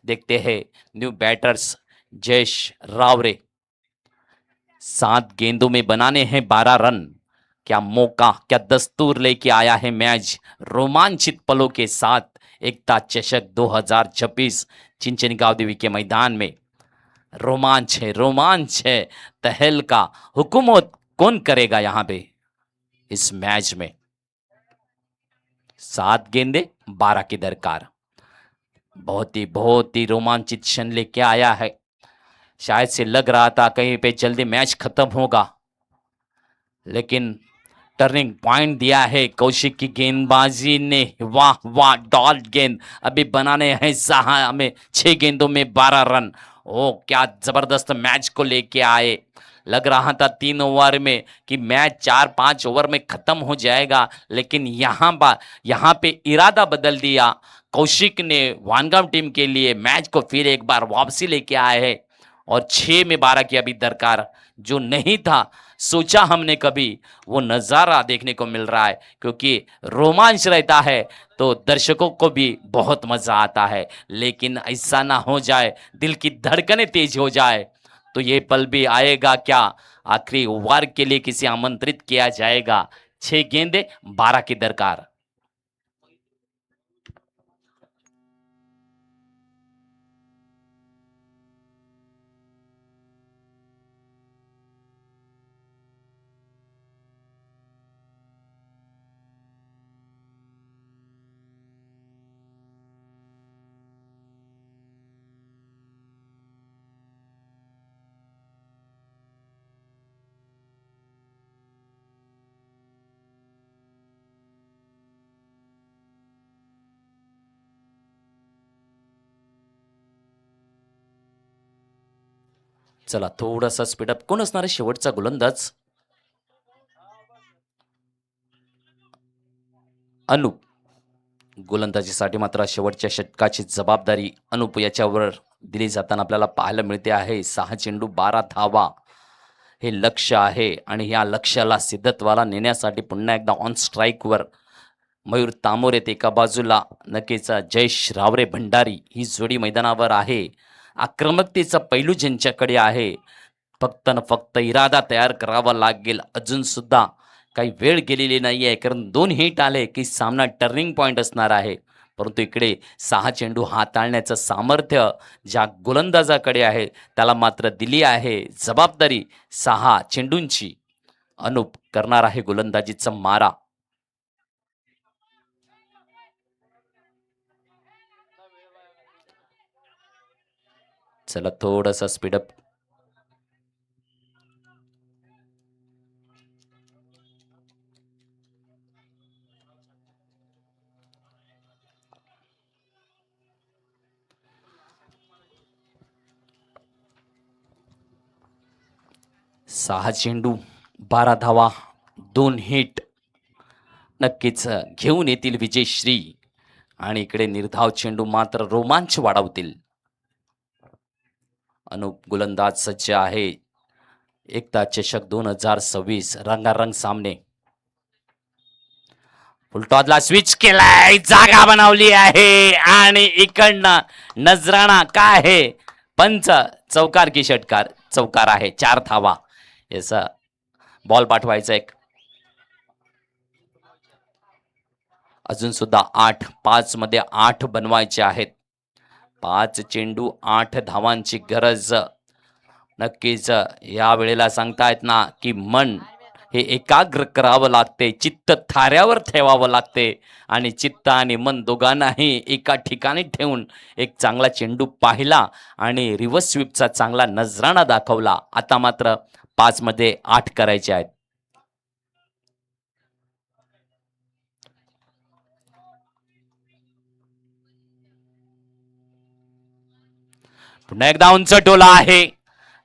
C: देखते हैं न्यू बैटर्स जयेश रावरे. 7 गेंदों में बनाने हैं 12 रन. क्या मौका, क्या दस्तूर लेके आया है मैच रोमांचित पलों के साथ. एकता चषक 2026 चिंचनीगांव देवी के मैदान में रोमांच है तहलका. हुकूमत कौन करेगा यहाँ पे इस मैच में. 7 गेंदे 12 की दरकार. बहुत ही रोमांचित क्षण लेके आया है. शायद से लग रहा था कहीं पे जल्दी मैच खत्म होगा, लेकिन टर्निंग पॉइंट दिया है कौशिक की गेंदबाजी ने. वाह वाह, डॉट गेंद. अभी बनाने हैं हमें 6 गेंदों में 12 रन. ओ, क्या जबरदस्त मैच को लेके आए. लग रहा था 3 ओवर में कि मैच 4-5 ओवर में खत्म हो जाएगा, लेकिन यहाँ पे इरादा बदल दिया कौशिक ने. वानगांव टीम के लिए मैच को फिर एक बार वापसी लेके आए हैं, और 6 में 12 की अभी दरकार. जो नहीं था सोचा हमने कभी, वो नज़ारा देखने को मिल रहा है. क्योंकि रोमांच रहता है तो दर्शकों को भी बहुत मज़ा आता है, लेकिन ऐसा ना हो जाए, दिल की धड़कनें तेज हो जाए तो ये पल भी आएगा क्या. आखिरी ओवर के लिए किसे आमंत्रित किया जाएगा. 6 गेंदे 12 की दरकार. चला थोडासा स्पीडअप. कोण असणार आहे शेवटचा गोलंदाज. अनुप. गोलंदाजीसाठी मात्र शेवटच्या षटकाची जबाबदारी अनुप याच्यावर दिली जाताना आपल्याला पाहायला मिळते आहे. 6 चेंडू 12 धावा हे लक्ष्य आहे, आणि या लक्ष्याला सिद्धत्वाला नेण्यासाठी पुन्हा एकदा ऑन स्ट्राईकवर मयूर तामोरे एका बाजूला, नक्कीच जयेश रावरे भंडारी ही जोडी मैदानावर आहे. आक्रमकतेचा पैलू ज्यांच्याकडे आहे. फक्त न फक्त इरादा तयार करावा लागेल. अजून सुद्धा काही वेळ गेलेली नाही आहे, कारण 2 हिट आले की सामना टर्निंग पॉईंट असणार आहे. परंतु इकडे 6 चेंडू हाताळण्याचं सामर्थ्य ज्या गोलंदाजाकडे आहे त्याला मात्र दिली आहे जबाबदारी 6 चेंडूंची. अनुप करणार आहे गोलंदाजीचा मारा. चला थोडंसं स्पीडअप. सहा चेंडू 12 धावा 2 हिट नक्कीच घेऊन येतील विजयश्री. आणि इकडे निर्धाव चेंडू मात्र रोमांच वाढवतील. अनुप गोलंदाज सज्ज आहे. एकता चषक 2026 रंगारंग सामने. फुलटॉसला स्विच केलाय, जागा बनवली आहे आणि इकडनं नजराणा काय आहे, पंच चौकार की षटकार? चौकार आहे. 4 धावा. याचा बॉल पाठवायचा एक. अजून सुद्धा 8. 5 मध्ये 8 बनवायचे आहेत. 5 चेंडू 8 धावांची गरज. नक्कीच या वेळेला सांगतायत ना की मन हे एकाग्र करावं लागते, चित्त थाऱ्यावर ठेवावं लागते आणि चित्त आणि मन दोघांनाही एका ठिकाणी ठेवून एक चांगला चेंडू पाहिला आणि रिव्हर्स स्वीपचा चांगला नजराणा दाखवला. आता मात्र 5 मध्ये 8 करायचे आहेत. पुन्हा एकदा उंच टोला आहे,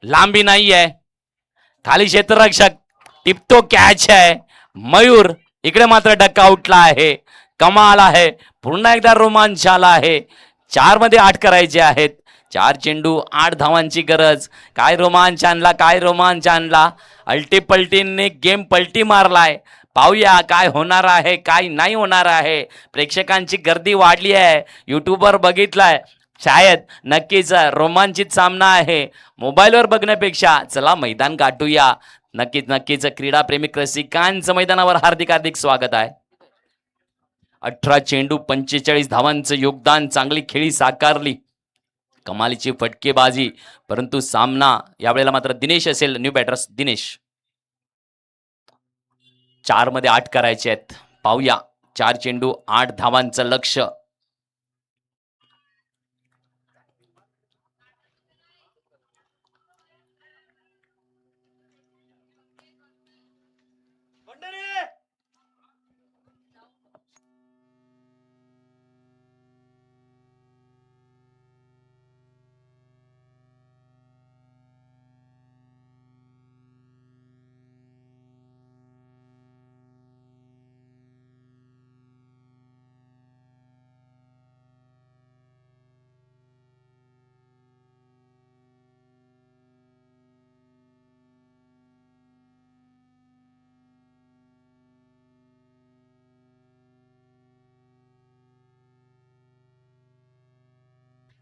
C: लांबी नाही आहे, खाली क्षेत्ररक्षक टिपतो, कॅच आहे. मयूर इकडे मात्र डक्का उठला आहे. कमाल आहे. पुन्हा एकदा रोमांच आला आहे. 4 मध्ये 8 करायचे आहेत. 4 चेंडू 8 धावांची गरज. काय रोमांच आणला, काय रोमांच आणला. अल्टी पलटीने गेम पलटी मारलाय. पाहूया काय होणार आहे, काय नाही होणार आहे. प्रेक्षकांची गर्दी वाढली आहे. युट्यूबवर बघितलाय, शायद नक्कीच रोमांचित सामना आहे. मोबाईलवर बघण्यापेक्षा चला मैदान गाठूया. नक्कीच नक्कीच क्रीडाप्रेमी रसिकांचं मैदानावर हार्दिक हार्दिक स्वागत आहे. 18 चेंडू 45 धावांचं योगदान. चांगली खेळी साकारली, कमालीची फटकेबाजी. परंतु सामना यावेळेला मात्र दिनेश असेल. New batters Dinesh. 4 मध्ये 8 करायचे आहेत. पाहूया. 4 चेंडू 8 धावांचं लक्ष.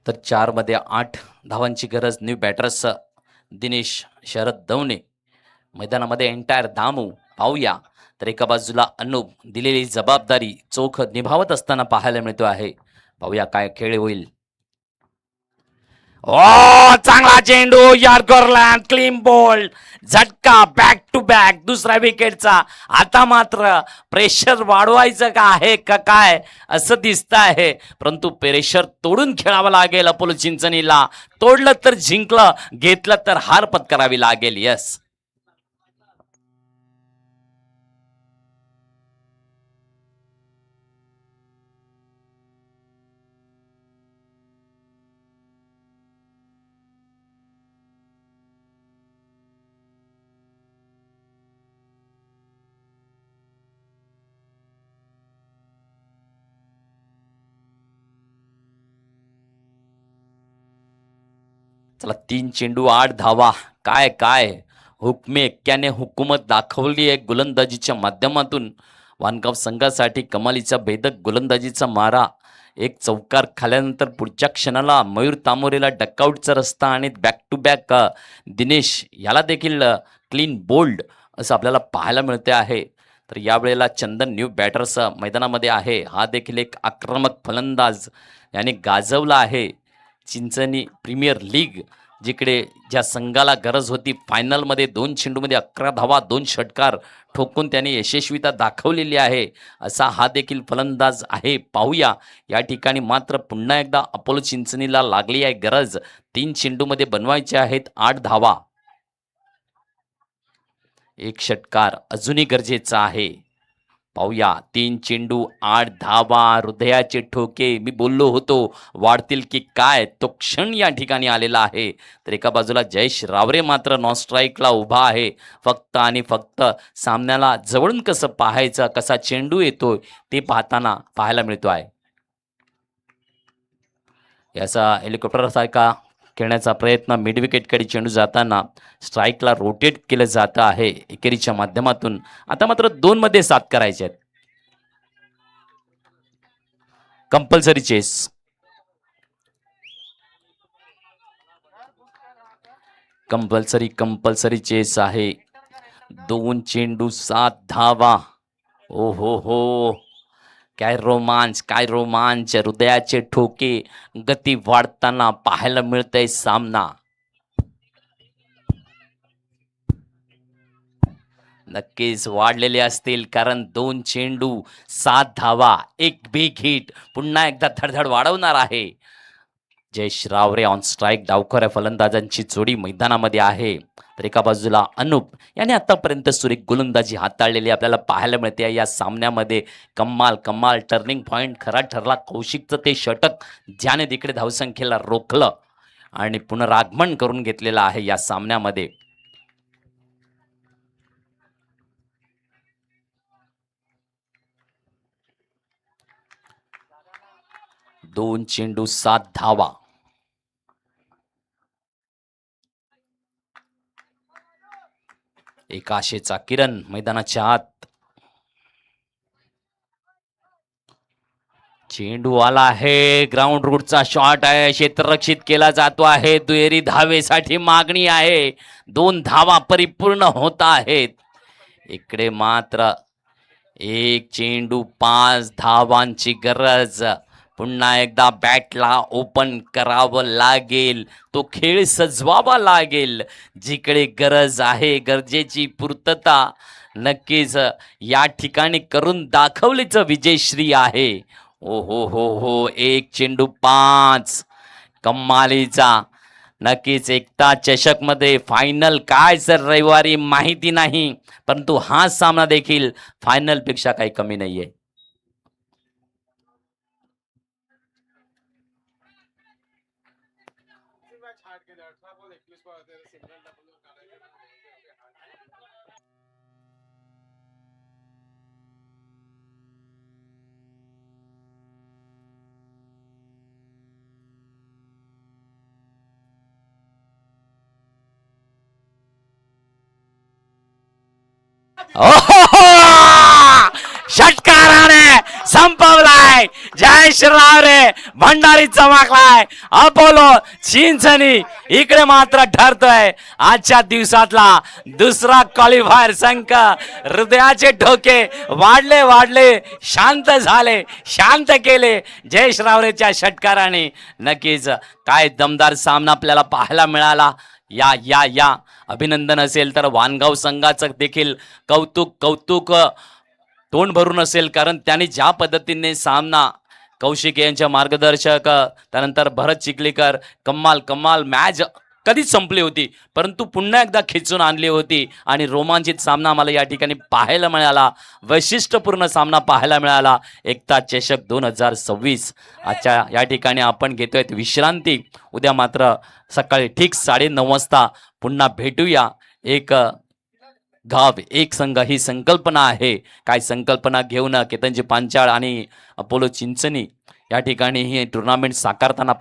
C: तर 4 मध्ये 8 धावांची गरज. न्यू बॅटर्स दिनेश, शरद दवणे मैदानामध्ये एंटायर दामू. पाहूया. तर एका बाजूला अनुप दिलेली जबाबदारी चोख निभावत असताना पाहायला मिळतो आहे. पाहूया काय खेळ होईल. ओ चांगला चेंडू यॉर्करला क्लीन बॉल. झटका बॅक टू बॅक दुसऱ्या विकेटचा. आता मात्र प्रेशर वाढवायचं का आहे का काय असं दिसत आहे. परंतु प्रेशर तोडून खेळावं लागेल अपोलो चिंचणीला. तोडलं तर जिंकलं, घेतलं तर हार पत्करावी लागेल. यस. चला 3 चेंडू 8 धावा. काय काय हुकमे एक्क्याने हुकूमत दाखवली आहे गोलंदाजीच्या माध्यमातून. वानगाव संघासाठी कमालीचा भेदक गोलंदाजीचा मारा. एक चौकार खाल्यानंतर पुढच्या क्षणाला मयूर तामोरेला डकआउटचा रस्ता आणि बॅक टू बॅक दिनेश याला देखील क्लीन बोल्ड असं आपल्याला पाहायला मिळते आहे. तर यावेळेला चंदन न्यू बॅटर्स मैदानामध्ये आहे. हा देखील एक आक्रमक फलंदाज याने गाजवला आहे चिंचणी प्रीमियर लीग जिकडे ज्या संघाला गरज होती फायनलमध्ये 2 चेंडूमध्ये 11 धावा 2 षटकार ठोकून त्याने यशस्वीता दाखवलेली आहे. असा हा देखील फलंदाज आहे. पाहूया या ठिकाणी मात्र पुन्हा एकदा अपोलो चिंचणीला लागली आहे गरज. 3 चेंडूमध्ये बनवायचे आहेत 8 धावा. एक षटकार अजूनही गरजेचा आहे. पाहूया 3 चेंडू 8 धावा. हृदयाचे ठोके मी बोललो होतो वाढतील की काय, तो क्षण या ठिकाणी आलेला आहे. तर एका बाजूला जयेश रावरे मात्र नॉन स्ट्राईकला उभा आहे. फक्त आणि फक्त सामन्याला जवळून कसं पाहायचं, कसा चेंडू येतोय ते पाहायला मिळतो आहे. याचा हेलिकॉप्टरसारखा खेळण्याचा प्रयत्न मिड विकेटकडे चेंडू जाताना स्ट्राईकला रोटेट केलं जातं आहे एकेरीच्या माध्यमातून. आता मात्र 2 मध्ये 7 करायचे आहेत. Compulsory chess. कंपल्सरी चेस आहे. 2 चेंडू 7 धावा. ओ हो काय रोमांच हृदयाचे ठोके गती वाढताना पाहायला मिळतंय सामना. नक्कीच वाढलेले असतील कारण 2 चेंडू 7 धावा एक बिग हिट पुन्हा एकदा धडधड वाढवणार आहे. Jayesh Raware on strike. डावखोऱ्या फलंदाजांची जोडी मैदानामध्ये आहे. तर एका बाजूला अनुप याने आतापर्यंत सुरेख गोलंदाजी हाताळलेली आपल्याला पाहायला मिळते या सामन्यामध्ये. कमाल टर्निंग पॉइंट खरा ठरला कौशिकचं ते षटक, ज्याने तिकडे धावसंख्येला रोखलं आणि पुनरागमन करून घेतलेलं आहे या सामन्यामध्ये. दोन चेंडू 7 धावा. एक आशेचा किरण मैदानाच्या आत. चेंडू आला आहे. ग्राउंड रूटचा शॉट आहे. क्षेत्ररक्षित केला जातो आहे. दुहेरी धावेसाठी मागणी आहे. 2 धावा परिपूर्ण होत आहेत. इकडे मात्र 1 चेंडू 5 धावांची गरज. पुन्हा एकदा बॅटला ओपन करावं लागेल. तो खेळ सजवावा लागेल. जिकडे गरज आहे गरजेची पूर्तता नक्कीच या ठिकाणी करून दाखवलीच विजयश्री आहे. ओ हो 1 चेंडू 5 कमालीचा. नक्कीच एकता चषकमध्ये फायनल काय सर रविवारी माहिती नाही, परंतु हा सामना देखील फायनलपेक्षा काही कमी नाहीये. षटकाराने संपवलाय. जयेश रावरे भंडारी चमकलाय. अपोलो चिंचणी इकडे मात्र ठरतोय आजच्या दिवसातला दुसरा क्वालिफायर संघ. हृदयाचे ठोके वाढले शांत झाले, शांत केले जयेश रावरेच्या षटकाराने. नक्कीच काय दमदार सामना आपल्याला पाहायला मिळाला. या अभिनंदन असेल तर वानगाव संघाचं देखील कौतुक तोंड भरून असेल, कारण त्यांनी ज्या पद्धतीने सामना कौशिक यांच्या मार्गदर्शक त्यानंतर भरत चिखलीकर कमाल मॅच कधीच संपली होती, परंतु पुन्हा एकदा खिचून आणली होती आणि रोमांचित सामना मला या ठिकाणी पाहायला मिळाला. वैशिष्ट्यपूर्ण सामना पाहायला मिळाला. एकता चषक 2026 आजच्या या ठिकाणी आपण घेतोय विश्रांती. उद्या मात्र सकाळी ठीक 9:30 वाजता पुन्हा भेटूया. एक गाव एक संघ ही संकल्पना आहे. काय संकल्पना घेऊन केतनजी पांचाळ आणि अपोलो चिंचणी या ठिकाणी ही टुर्नामेंट साकारताना